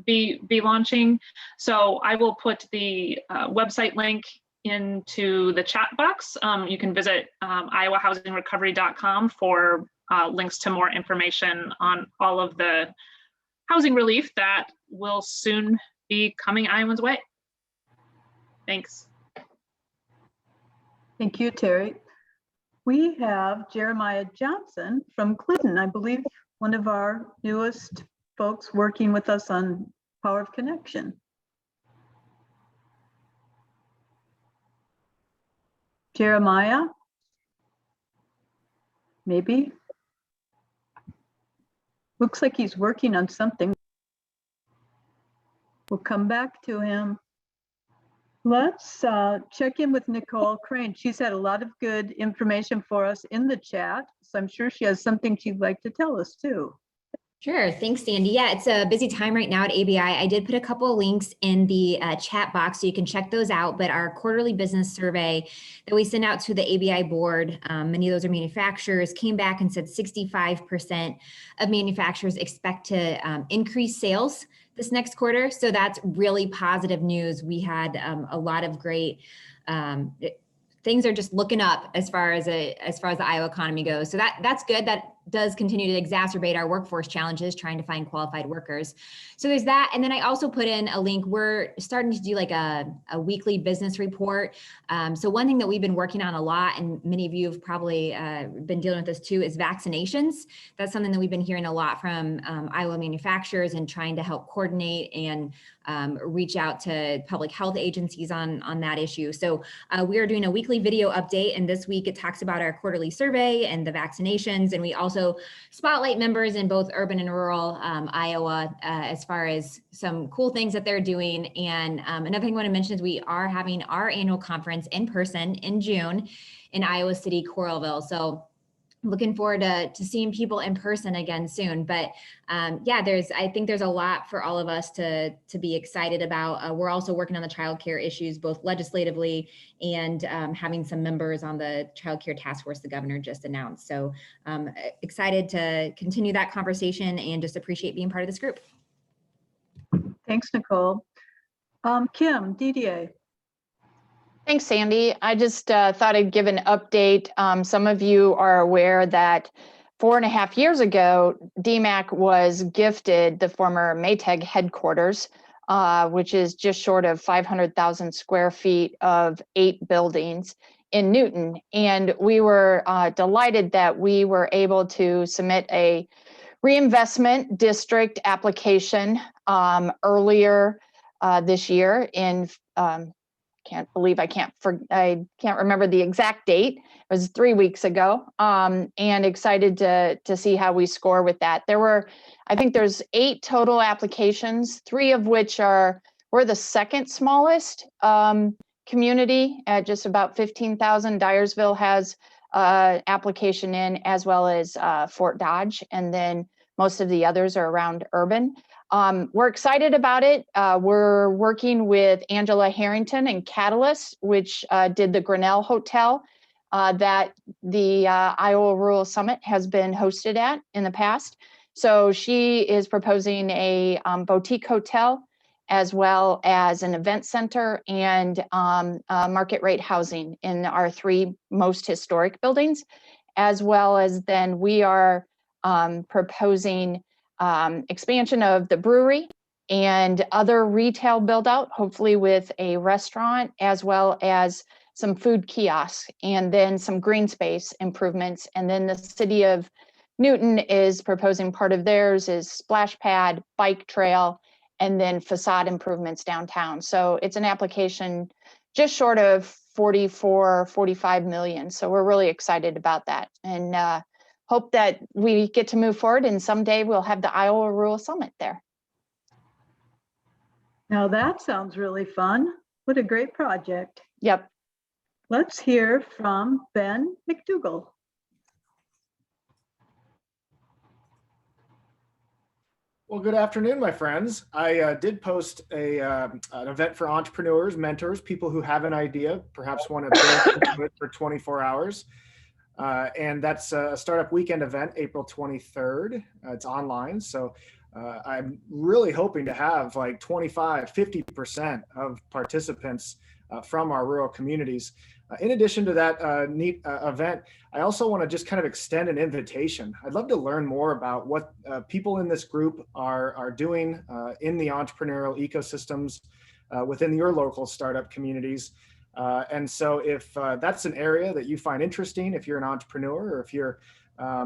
be launching. So I will put the website link into the chat box. You can visit iowahousingrecovery.com for links to more information on all of the housing relief that will soon be coming Iowans' way. Thanks. Thank you, Terry. We have Jeremiah Johnson from Clinton, I believe one of our newest folks working with us on Power of Connection. Jeremiah? Maybe? Looks like he's working on something. We'll come back to him. Let's check in with Nicole Crane. She's had a lot of good information for us in the chat, so I'm sure she has something she'd like to tell us too. Sure. Thanks, Sandy. Yeah, it's a busy time right now at ABI. I did put a couple of links in the chat box so you can check those out. But our quarterly business survey that we sent out to the ABI board, many of those are manufacturers, came back and said 65% of manufacturers expect to increase sales this next quarter. So that's really positive news. We had a lot of great things are just looking up as far as the Iowa economy goes. So that's good. That does continue to exacerbate our workforce challenges, trying to find qualified workers. So there's that. And then I also put in a link. We're starting to do like a weekly business report. So one thing that we've been working on a lot, and many of you have probably been dealing with this too, is vaccinations. That's something that we've been hearing a lot from Iowa manufacturers and trying to help coordinate and reach out to public health agencies on that issue. So we are doing a weekly video update, and this week it talks about our quarterly survey and the vaccinations, and we also spotlight members in both urban and rural Iowa as far as some cool things that they're doing. And another thing I want to mention is we are having our annual conference in person in June in Iowa City, Coralville. So looking forward to seeing people in person again soon. But yeah, I think there's a lot for all of us to be excited about. We're also working on the childcare issues, both legislatively and having some members on the childcare task force the governor just announced. So excited to continue that conversation and just appreciate being part of this group. Thanks, Nicole. Kim, DDA. Thanks, Sandy. I just thought I'd give an update. Some of you are aware that 4.5 years ago, DMAC was gifted the former Maytag headquarters, which is just short of 500,000 square feet of 8 buildings in Newton. And we were delighted that we were able to submit a reinvestment district application earlier this year in can't believe I can't remember the exact date. It was 3 weeks ago, and excited to see how we score with that. I think there's 8 total applications, 3 of which we're the second smallest community at just about 15,000. Dyersville has application in, as well as Fort Dodge, and then Most of the others are around urban. We're excited about it. We're working with Angela Harrington and Catalyst, which did the Grinnell Hotel that the Iowa Rural Summit has been hosted at in the past. So she is proposing a boutique hotel, as well as an event center and market rate housing in our 3 most historic buildings, as well as then we are proposing expansion of the brewery and other retail build out, hopefully with a restaurant, as well as some food kiosks, and then some green space improvements. And then the city of Newton is proposing part of theirs is splash pad, bike trail, and then facade improvements downtown. So it's an application just short of 45 million. So we're really excited about that, and hope that we get to move forward, and someday we'll have the Iowa Rural Summit there. Now that sounds really fun. What a great project. Yep. Let's hear from Ben McDougall. Well, good afternoon, my friends. I did post an event for entrepreneurs, mentors, people who have an idea, perhaps want to build into it for 24 hours. And that's a startup weekend event, April 23rd. It's online. So I'm really hoping to have like 25, 50% of participants from our rural communities. In addition to that neat event, I also want to just kind of extend an invitation. I'd love to learn more about what people in this group are doing in the entrepreneurial ecosystems within your local startup communities. And so if that's an area that you find interesting, if you're an entrepreneur, or if you're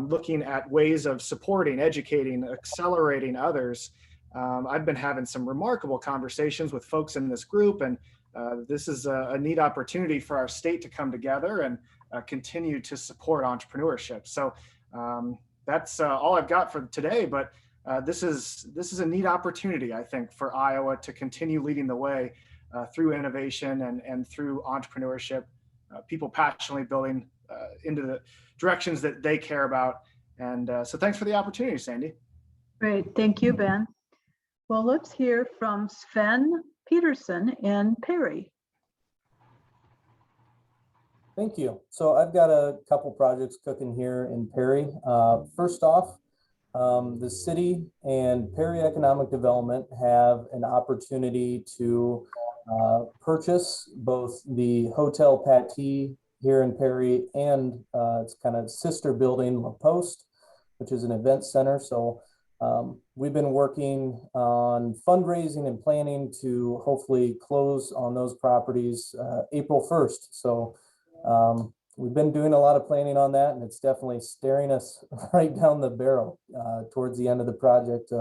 looking at ways of supporting, educating, accelerating others, I've been having some remarkable conversations with folks in this group, and this is a neat opportunity for our state to come together and continue to support entrepreneurship. So that's all I've got for today, but this is a neat opportunity, I think, for Iowa to continue leading the way through innovation and through entrepreneurship, people passionately building into the directions that they care about. And so thanks for the opportunity, Sandy. Great, thank you, Ben. Well, let's hear from Sven Peterson in Perry. Thank you. So I've got a couple projects cooking here in Perry. First off, the city and Perry Economic Development have an opportunity to purchase both the Hotel Pattee here in Perry and its kind of sister building, La Poste, which is an event center. So we've been working on fundraising and planning to hopefully close on those properties April 1st. So we've been doing a lot of planning on that, and it's definitely staring us right down the barrel towards the end of the project.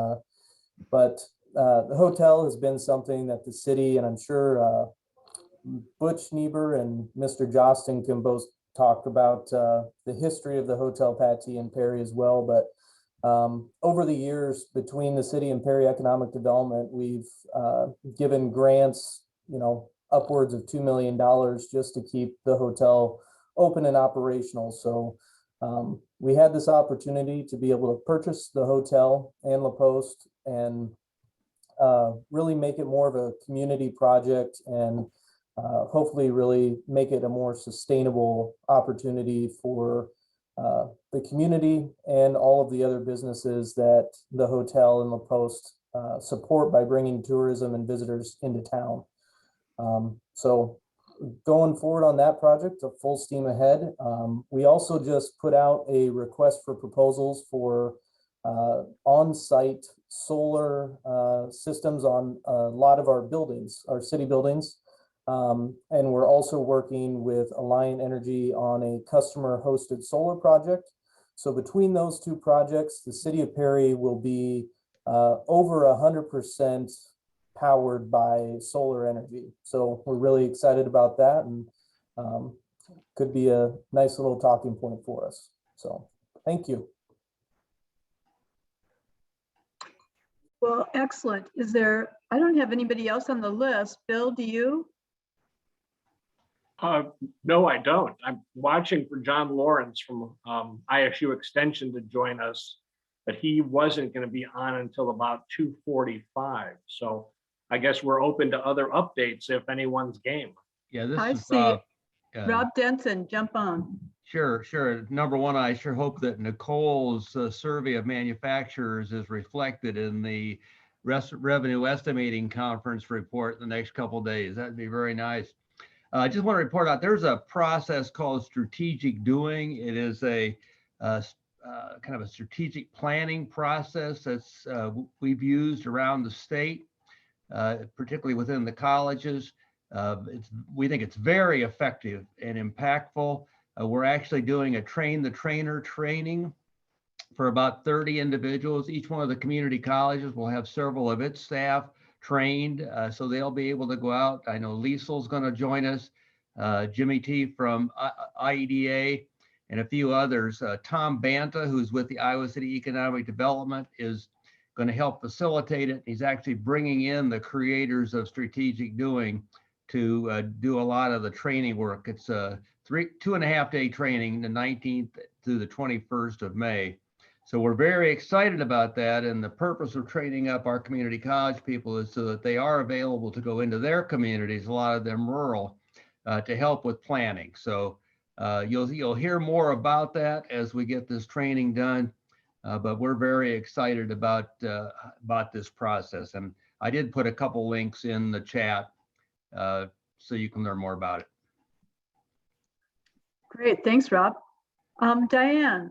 But the hotel has been something that the city, and I'm sure Butch Niebuhr and Mr. Josten can both talk about the history of the Hotel Pattee in Perry as well. But over the years between the city and Perry Economic Development, we've given grants, upwards of $2 million just to keep the hotel open and operational. So we had this opportunity to be able to purchase the hotel and La Poste and really make it more of a community project, and hopefully really make it a more sustainable opportunity for the community and all of the other businesses that the hotel and La Poste support by bringing tourism and visitors into town. So going forward on that project, a full steam ahead. We also just put out a request for proposals for on-site solar systems on a lot of our buildings, our city buildings. And we're also working with Alliant Energy on a customer-hosted solar project. So between those two projects, the city of Perry will be over 100% powered by solar energy. So we're really excited about that, and could be a nice little talking point for us. So thank you. Well, excellent. I don't have anybody else on the list. Bill, do you? No, I don't. I'm watching for John Lawrence from ISU Extension to join us but he wasn't going to be on until about 2:45. So I guess we're open to other updates if anyone's game. Yeah, this I is see. Rob Denson, jump on. Sure, sure. Number one, I sure hope that Nicole's survey of manufacturers is reflected in the revenue estimating conference report in the next couple of days. That'd be very nice. I just want to report out there's a process called strategic doing. It is a kind of a strategic planning process that's we've used around the state, particularly within the colleges. We think it's very effective and impactful. We're actually doing a train the trainer training for about 30 individuals. Each one of the community colleges will have several of its staff trained, so they'll be able to go out. I know Liesel's going to join us, Jimmy T from IEDA, and a few others. Tom Banta, who's with the Iowa City Economic Development, is going to help facilitate it. He's actually bringing in the creators of strategic doing to do a lot of the training work. It's a 2.5 day training, the 19th through the 21st of May. So we're very excited about that. And the purpose of training up our community college people is so that they are available to go into their communities, a lot of them rural, to help with planning. So you'll hear more about that as we get this training done. But we're very excited about this process. And I did put a couple links in the chat so you can learn more about it. Great, thanks, Rob. Diane.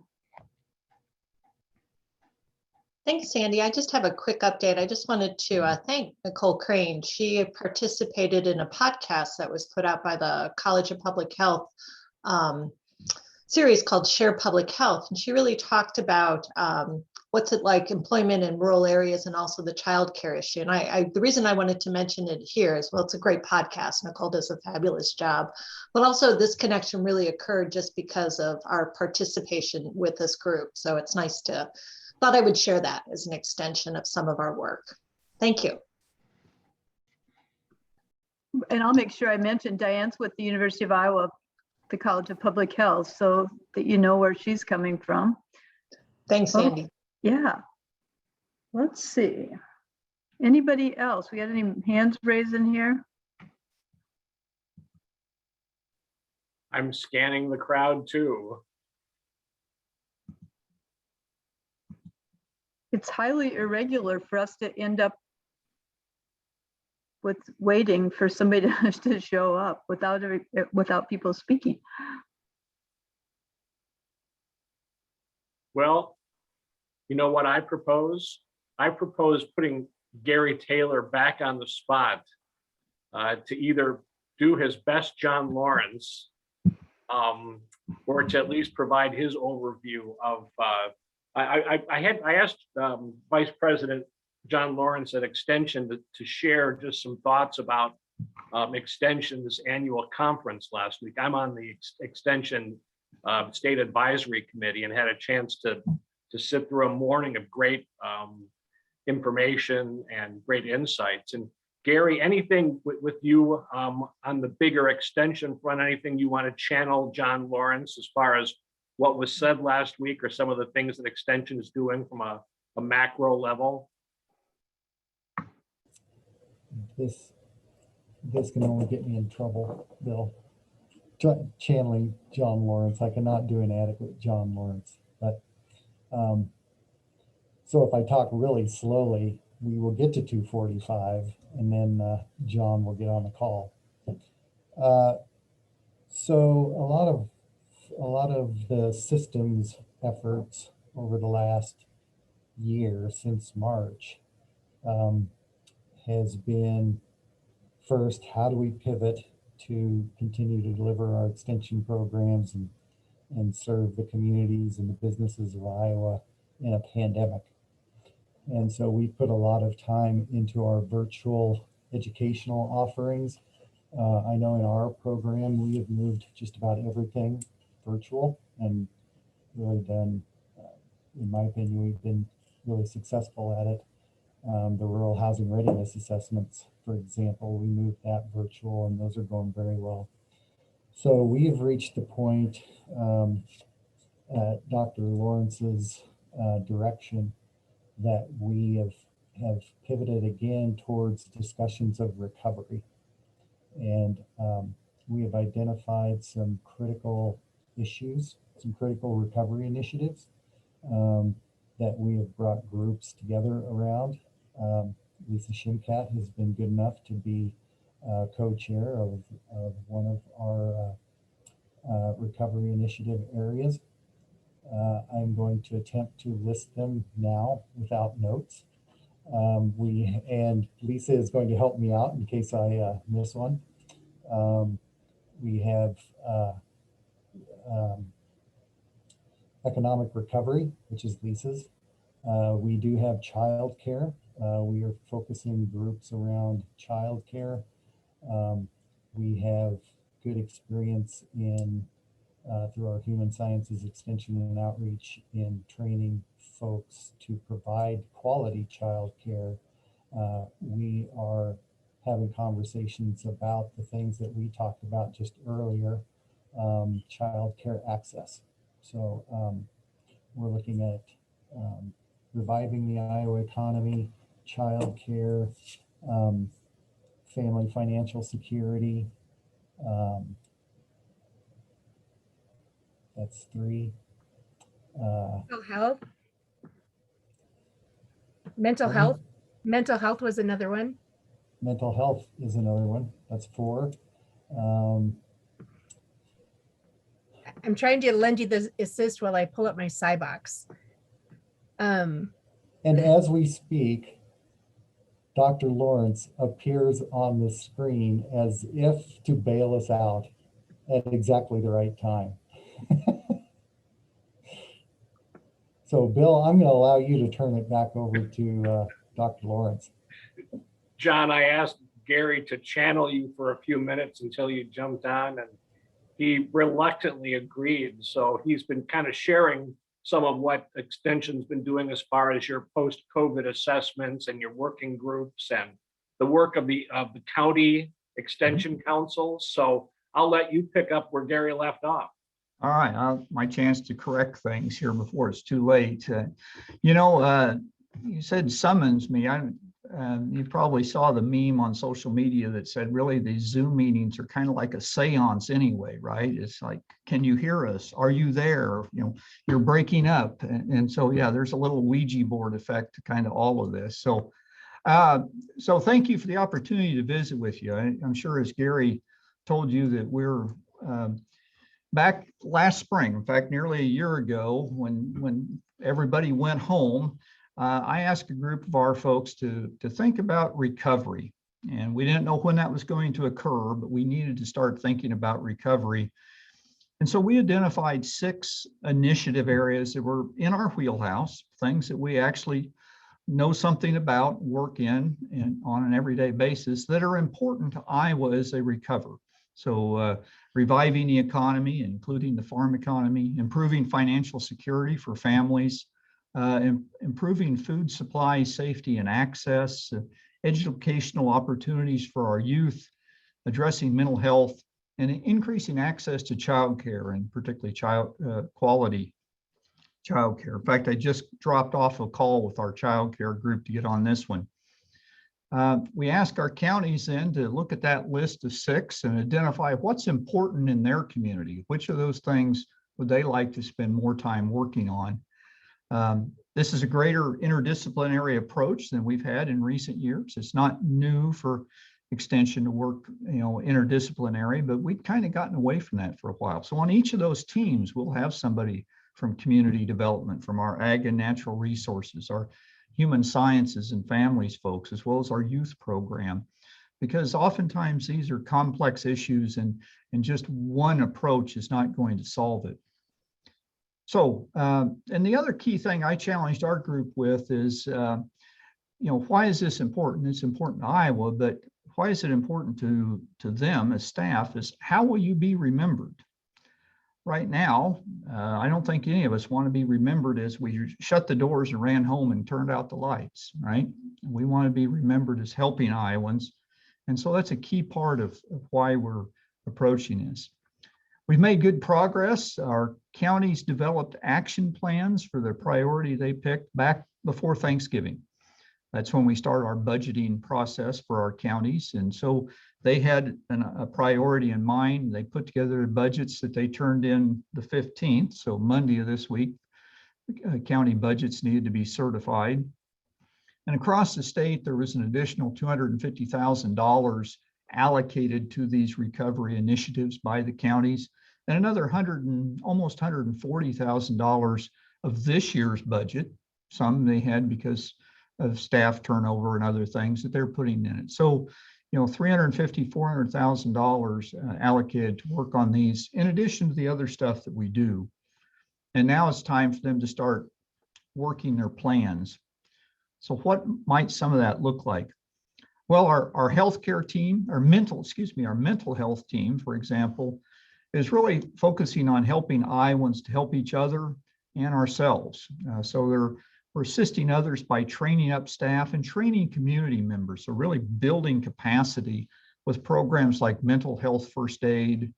Thanks, Sandy. I just have a quick update. I just wanted to thank Nicole Crane. She participated in a podcast that was put out by the College of Public Health series called Share Public Health. And she really talked about what's it like employment in rural areas and also the childcare issue. And the reason I wanted to mention it here is, well, it's a great podcast. Nicole does a fabulous job, but also this connection really occurred just because of our participation with this group. So it's nice to, thought I would share that as an extension of some of our work. Thank you. And I'll make sure I mention Diane's with the University of Iowa, the College of Public Health, so that you know where she's coming from. Thanks, Sandy. Oh, yeah. Let's see. Anybody else? We got any hands raised in here? I'm scanning the crowd too. It's highly irregular for us to end up with waiting for somebody to show up without people speaking. Well, you know what I propose? I propose putting Gary Taylor back on the spot to either do his best John Lawrence or to at least provide his overview of, I asked Vice President John Lawrence at Extension to share just some thoughts about Extension, this annual conference last week. I'm on the Extension State Advisory Committee and had a chance to sit through a morning of great information and great insights. And Gary, anything with you on the bigger Extension front, anything you want to channel John Lawrence as far as what was said last week or some of the things that Extension is doing from a macro level? This can only get me in trouble, Bill. Channeling John Lawrence. I cannot do an adequate John Lawrence. But so if I talk really slowly, we will get to 2:45, and then John will get on the call. So a lot of the systems efforts over the last year since March has been, first, how do we pivot to continue to deliver our extension programs and serve the communities and the businesses of Iowa in a pandemic. And so we put a lot of time into our virtual educational offerings. I know in our program, we have moved just about everything virtual and really done, in my opinion, we've been really successful at it. The rural housing readiness assessments, for example, we moved that virtual and those are going very well. So we've reached the point at Dr. Lawrence's direction that we have pivoted again towards discussions of recovery. And we have identified some critical issues, some critical recovery initiatives that we have brought groups together around. Lisa Shimkat has been good enough to be co-chair of one of our recovery initiative areas. I'm going to attempt to list them now without notes. And Lisa is going to help me out in case I miss one. We have economic recovery, which is Lisa's. We do have childcare. We are focusing groups around childcare. We have good experience in through our human sciences extension and outreach in training folks to provide quality childcare. We are having conversations about the things that we talked about just earlier, childcare access. So we're looking at reviving the Iowa economy, childcare, family financial security. That's 3. Mental health. Mental health. Mental health was another one. Mental health is another one. That's 4. I'm trying to lend you the assist while I pull up my SciBox. And as we speak, Dr. Lawrence appears on the screen as if to bail us out at exactly the right time. So Bill, I'm going to allow you to turn it back over to Dr. Lawrence. John, I asked Gary to channel you for a few minutes until you jumped on, and he reluctantly agreed. So he's been kind of sharing some of what Extension's been doing as far as your post-COVID assessments and your working groups and the work of the county extension council. So I'll let you pick up where Gary left off. All right, my chance to correct things here before it's too late. You said summons me. You probably saw the meme on social media that said, really, these Zoom meetings are kind of like a seance anyway, right? It's like, can you hear us? Are you there? You're breaking up. And so, yeah, there's a little Ouija board effect to kind of all of this. So thank you for the opportunity to visit with you. I'm sure as Gary told you that we're back last spring, in fact, nearly a year ago, when everybody went home, I asked a group of our folks to think about recovery. And we didn't know when that was going to occur, but we needed to start thinking about recovery. And so we identified 6 initiative areas that were in our wheelhouse, things that we actually know something about, work in on an everyday basis that are important to Iowa as they recover. So reviving the economy, including the farm economy, improving financial security for families, improving food supply, safety and access, educational opportunities for our youth, addressing mental health, and increasing access to childcare, and particularly quality childcare. In fact, I just dropped off a call with our childcare group to get on this one. We ask our counties then to look at that list of 6 and identify what's important in their community. Which of those things would they like to spend more time working on? This is a greater interdisciplinary approach than we've had in recent years. It's not new for Extension to work, interdisciplinary, but we've kind of gotten away from that for a while. So on each of those teams, we'll have somebody from community development, from our ag and natural resources, our human sciences and families folks, as well as our youth program, because oftentimes these are complex issues and just one approach is not going to solve it. So, and the other key thing I challenged our group with is, why is this important? It's important to Iowa, but why is it important to them as staff is how will you be remembered? Right now, I don't think any of us want to be remembered as we shut the doors and ran home and turned out the lights, right? We want to be remembered as helping Iowans. And so that's a key part of why we're approaching this. We've made good progress. Our counties developed action plans for the priority they picked back before Thanksgiving. That's when we start our budgeting process for our counties. And so they had a priority in mind. They put together budgets that they turned in the 15th, so Monday of this week. County budgets needed to be certified. And across the state, there was an additional $250,000 allocated to these recovery initiatives by the counties, and another almost $140,000 of this year's budget. Some they had because of staff turnover and other things that they're putting in it. So, $350,000, $400,000 allocated to work on these, in addition to the other stuff that we do. And now it's time for them to start working their plans. So what might some of that look like? Well, our healthcare team, our mental health team, for example, is really focusing on helping Iowans to help each other and ourselves. So we're assisting others by training up staff and training community members. So really building capacity with programs like mental health first aid,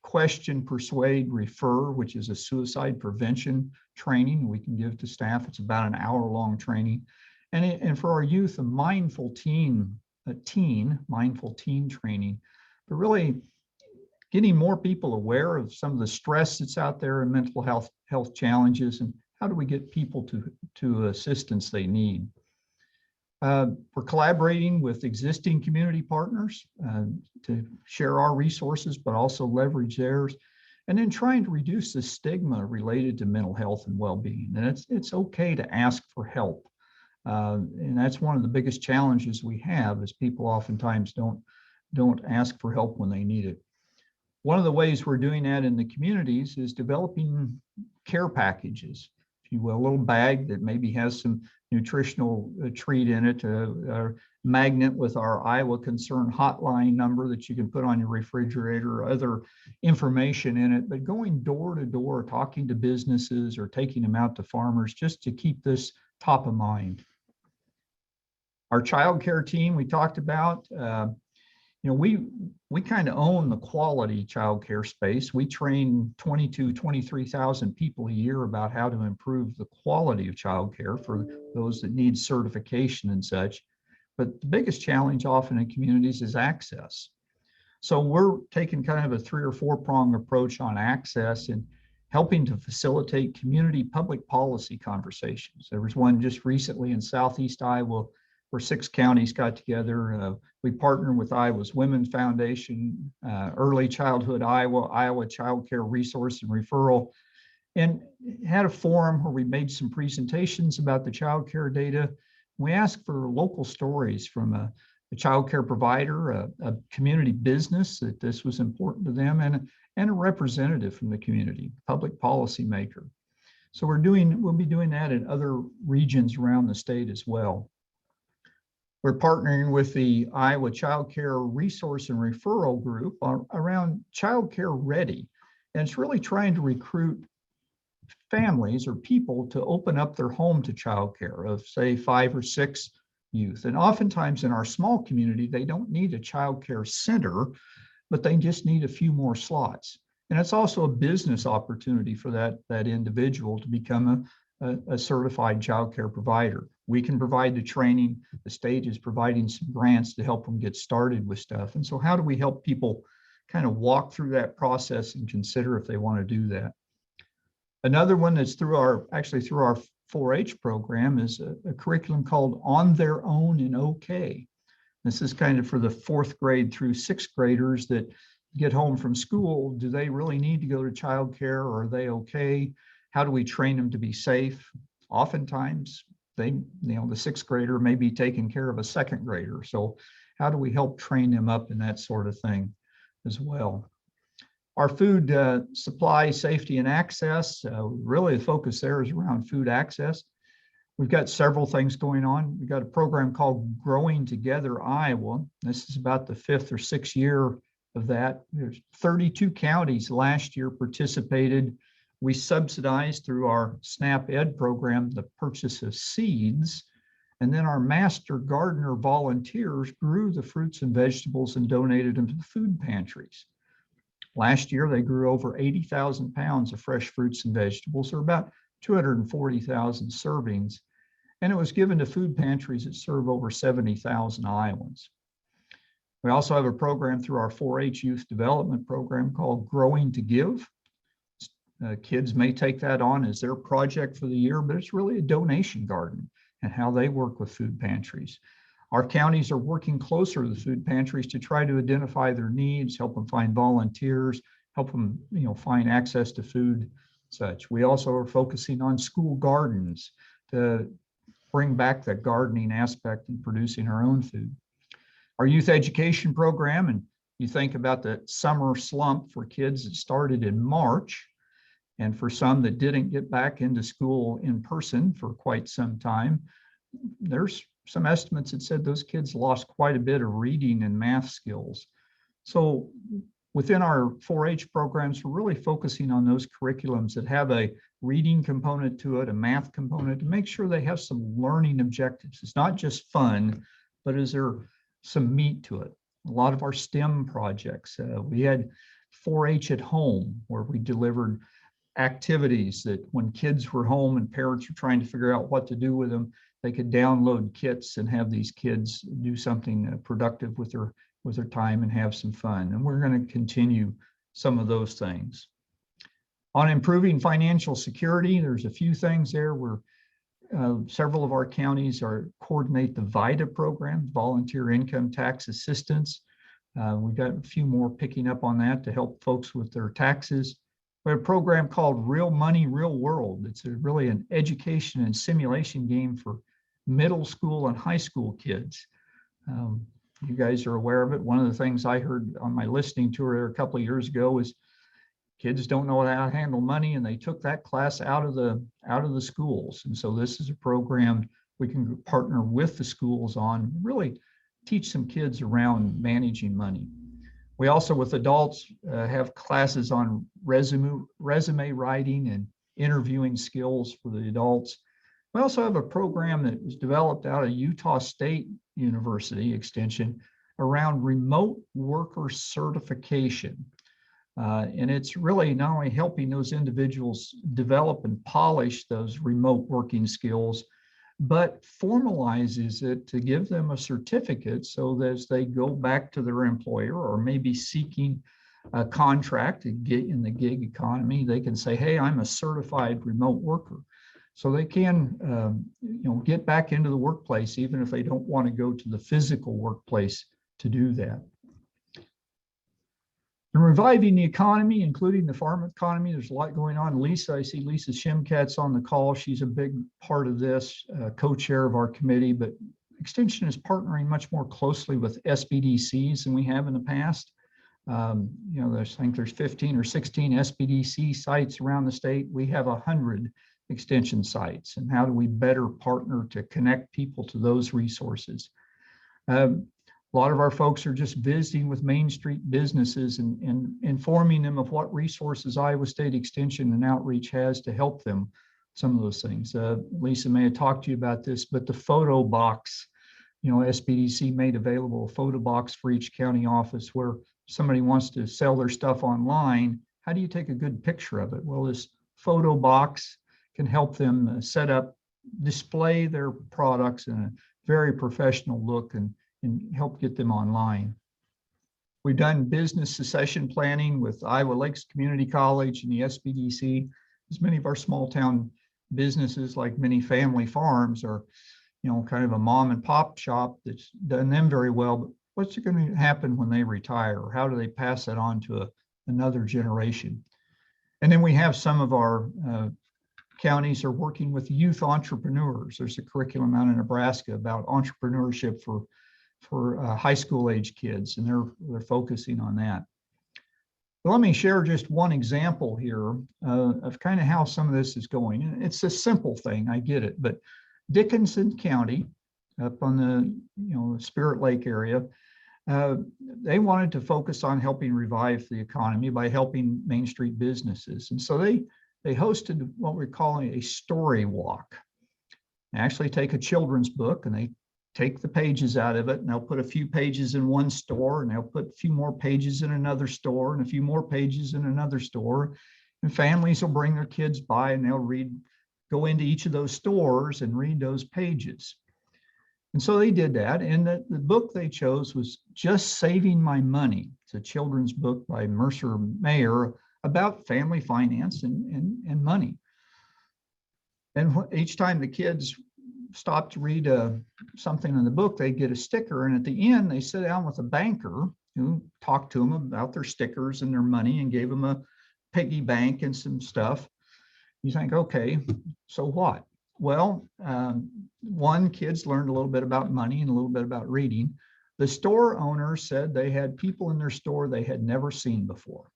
question, persuade, refer, which is a suicide prevention training we can give to staff. It's about an hour-long training. And for our youth, a mindful teen training, but really getting more people aware of some of the stress that's out there and mental health challenges, and how do we get people to assistance they need. We're collaborating with existing community partners to share our resources, but also leverage theirs, and then trying to reduce the stigma related to mental health and well-being. And it's okay to ask for help. And that's one of the biggest challenges we have, is people oftentimes don't ask for help when they need it. One of the ways we're doing that in the communities is developing care packages, if you will, a little bag that maybe has some nutritional treat in it, a magnet with our Iowa Concern hotline number that you can put on your refrigerator, or other information in it, but going door to door, talking to businesses or taking them out to farmers, just to keep this top of mind. Our child care team we talked about, we kind of own the quality child care space. We train 23,000 people a year about how to improve the quality of child care for those that need certification and such. But the biggest challenge often in communities is access. So we're taking kind of a 3 or 4 prong approach on access and helping to facilitate community public policy conversations. There was one just recently in Southeast Iowa where 6 counties got together. We partnered with Iowa's Women's Foundation, Early Childhood Iowa, Iowa Child Care Resource and Referral, and had a forum where we made some presentations about the child care data. We asked for local stories from a child care provider, a community business that this was important to them, and a representative from the community, public policy maker. So we'll be doing that in other regions around the state as well. We're partnering with the Iowa Child Care Resource and Referral Group around Child Care Ready. And it's really trying to recruit families or people to open up their home to child care of, say, 5 or 6 youth. And oftentimes in our small community, they don't need a child care center, but they just need a few more slots. And it's also a business opportunity for that individual to become a certified child care provider. We can provide the training. The state is providing some grants to help them get started with stuff. And so how do we help people kind of walk through that process and consider if they want to do that? Another one that's through our 4-H program is a curriculum called On Their Own and Okay. This is kind of for the 4th grade through 6th graders that get home from school. Do they really need to go to child care, or are they okay? How do we train them to be safe? Oftentimes, the 6th grader may be taking care of a 2nd grader. So how do we help train them up in that sort of thing as well? Our food supply, safety, and access, really the focus there is around food access. We've got several things going on. We've got a program called Growing Together Iowa. This is about the 5th or 6th year of that. There's 32 counties last year participated. We subsidized through our SNAP Ed program the purchase of seeds, and then our master gardener volunteers grew the fruits and vegetables and donated them to the food pantries. Last year, they grew over 80,000 pounds of fresh fruits and vegetables, or about 240,000 servings. And it was given to food pantries that serve over 70,000 Iowans. We also have a program through our 4-H youth development program called Growing to Give. Kids may take that on as their project for the year, but it's really a donation garden and how they work with food pantries. Our counties are working closer to the food pantries to try to identify their needs, help them find volunteers, help them, find access to food, such. We also are focusing on school gardens to bring back the gardening aspect and producing our own food. Our youth education program, and you think about the summer slump for kids that started in March, and for some that didn't get back into school in person for quite some time, there's some estimates that said those kids lost quite a bit of reading and math skills. So within our 4-H programs, we're really focusing on those curriculums that have a reading component to it, a math component, to make sure they have some learning objectives. It's not just fun, but is there some meat to it? A lot of our STEM projects, we had 4-H at home, where we delivered activities that when kids were home and parents were trying to figure out what to do with them, they could download kits and have these kids do something productive with their time and have some fun. And we're going to continue some of those things. On improving financial security, there's a few things there where several of our counties coordinate the VITA program, Volunteer Income Tax Assistance. We've got a few more picking up on that to help folks with their taxes. We have a program called Real Money, Real World. It's really an education and simulation game for middle school and high school kids. You guys are aware of it. One of the things I heard on my listening tour there a couple of years ago was kids don't know how to handle money, and they took that class out of the schools. And so this is a program we can partner with the schools on, really teach some kids around managing money. We also, with adults, have classes on resume writing and interviewing skills for the adults. We also have a program that was developed out of Utah State University Extension around remote worker certification. And it's really not only helping those individuals develop and polish those remote working skills, but formalizes it to give them a certificate so that as they go back to their employer or maybe seeking a contract to get in the gig economy, they can say, hey, I'm a certified remote worker. So they can get back into the workplace, even if they don't want to go to the physical workplace to do that. And reviving the economy, including the farm economy, there's a lot going on. Lisa, I see Lisa Shimkat's on the call. She's a big part of this, co-chair of our committee, but Extension is partnering much more closely with SBDCs than we have in the past. I think there's 15 or 16 SBDC sites around the state. We have 100 Extension sites, and how do we better partner to connect people to those resources? A lot of our folks are just visiting with Main Street businesses and informing them of what resources Iowa State Extension and Outreach has to help them, some of those things. Lisa may have talked to you about this, but the photo box, SBDC made available a photo box for each county office where somebody wants to sell their stuff online. How do you take a good picture of it? Well, this photo box can help them set up, display their products in a very professional look and help get them online. We've done business succession planning with Iowa Lakes Community College and the SBDC. As many of our small town businesses, like many family farms, are, kind of a mom and pop shop that's done them very well. But what's going to happen when they retire? Or how do they pass that on to another generation? And then we have some of our counties are working with youth entrepreneurs. There's a curriculum out in Nebraska about entrepreneurship for high school age kids, and they're focusing on that. But let me share just one example here of kind of how some of this is going. And it's a simple thing, I get it, but Dickinson County up on the Spirit Lake area, they wanted to focus on helping revive the economy by helping Main Street businesses. And so they hosted what we're calling a story walk. They actually take a children's book and they take the pages out of it, and they'll put a few pages in one store, and they'll put a few more pages in another store, and a few more pages in another store. And families will bring their kids by, and they'll go into each of those stores and read those pages. And so they did that. And the book they chose was Just Saving My Money. It's a children's book by Mercer Mayer about family finance and money. And each time the kids stopped to read something in the book, they get a sticker. And at the end, they sit down with a banker who talked to them about their stickers and their money and gave them a piggy bank and some stuff. You think, okay, so what? Well, kids learned a little bit about money and a little bit about reading. The store owner said they had people in their store they had never seen before.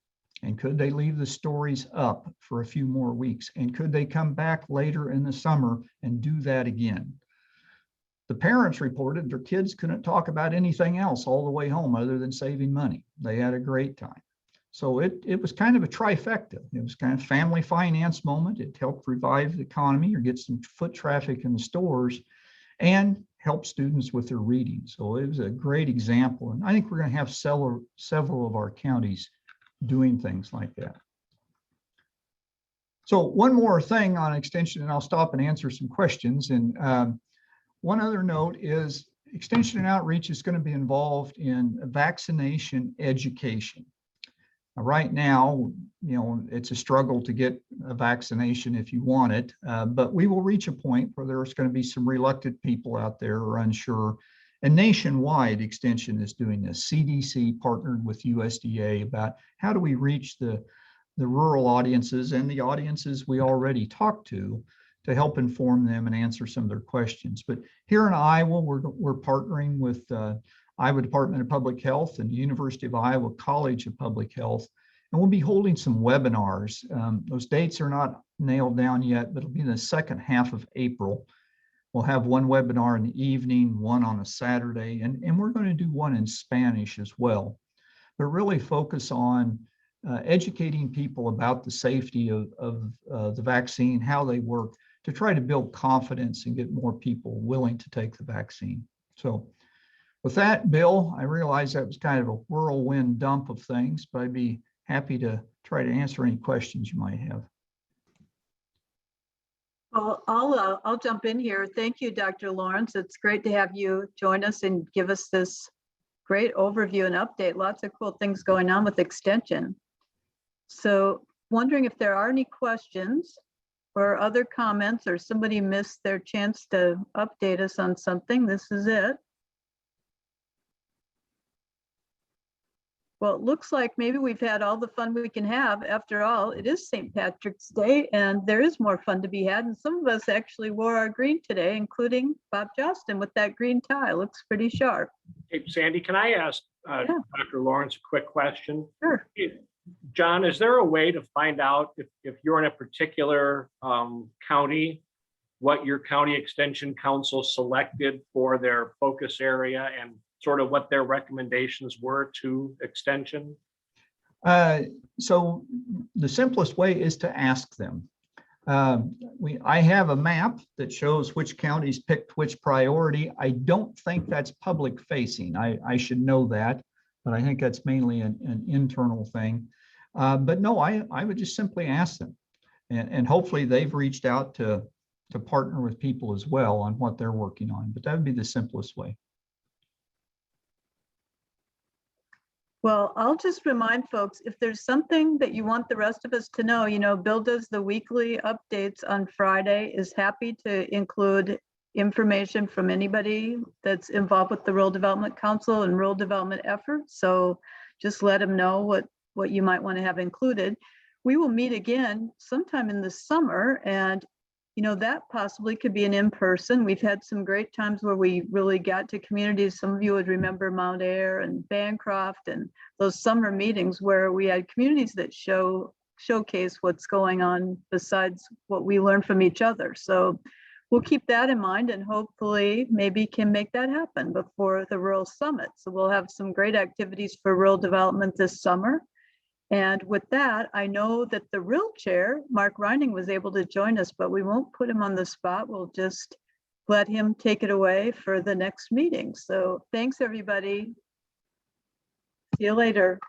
And could they leave the stories up for a few more weeks? And could they come back later in the summer and do that again? The parents reported their kids couldn't talk about anything else all the way home other than saving money. They had a great time. So it was kind of a trifecta. It was kind of family finance moment. It helped revive the economy or get some foot traffic in the stores and help students with their reading. So it was a great example. And I think we're going to have several of our counties doing things like that. So one more thing on extension, and I'll stop and answer some questions. And one other note is extension and outreach is going to be involved in vaccination education. Right now, it's a struggle to get a vaccination if you want it, but we will reach a point where there's going to be some reluctant people out there or unsure. And nationwide, Extension is doing this. CDC partnered with USDA about how do we reach the rural audiences and the audiences we already talked to help inform them and answer some of their questions. But here in Iowa, we're partnering with Iowa Department of Public Health and the University of Iowa College of Public Health, and we'll be holding some webinars. Those dates are not nailed down yet, but it'll be in the second half of April. We'll have one webinar in the evening, one on a Saturday, and we're going to do one in Spanish as well, but really focus on educating people about the safety of the vaccine, how they work, to try to build confidence and get more people willing to take the vaccine. So with that, Bill, I realize that was kind of a whirlwind dump of things, but I'd be happy to try to answer any questions you might have. Well, I'll jump in here. Thank you, Dr. Lawrence. It's great to have you join us and give us this great overview and update. Lots of cool things going on with Extension. So wondering if there are any questions or other comments, or somebody missed their chance to update us on something. This is it. Well, it looks like maybe we've had all the fun we can have. After all, it is St. Patrick's Day and there is more fun to be had. And some of us actually wore our green today, including Bob Josten with that green tie. Looks pretty sharp. Hey, Sandy, can I ask Dr. Lawrence a quick question? Sure. John, is there a way to find out if you're in a particular county, what your county extension council selected for their focus area and sort of what their recommendations were to extension? So the simplest way is to ask them. I have a map that shows which counties picked which priority. I don't think that's public facing. I should know that, but I think that's mainly an internal thing. But no, I would just simply ask them, and hopefully they've reached out to partner with people as well on what they're working on, but that would be the simplest way. Well, I'll just remind folks, if there's something that you want the rest of us to know, Bill does the weekly updates on Friday, is happy to include information from anybody that's involved with the Rural Development Council and rural development efforts. So just let him know what you might want to have included. We will meet again sometime in the summer, and that possibly could be an in-person. We've had some great times where we really got to communities. Some of you would remember Mount Ayr and Bancroft and those summer meetings where we had communities that showcase what's going on besides what we learn from each other. So we'll keep that in mind and hopefully maybe can make that happen before the Rural Summit. So we'll have some great activities for rural development this summer. And with that, I know that the real chair, Mark Reining, was able to join us, but we won't put him on the spot. We'll just let him take it away for the next meeting. So thanks, everybody. See you later.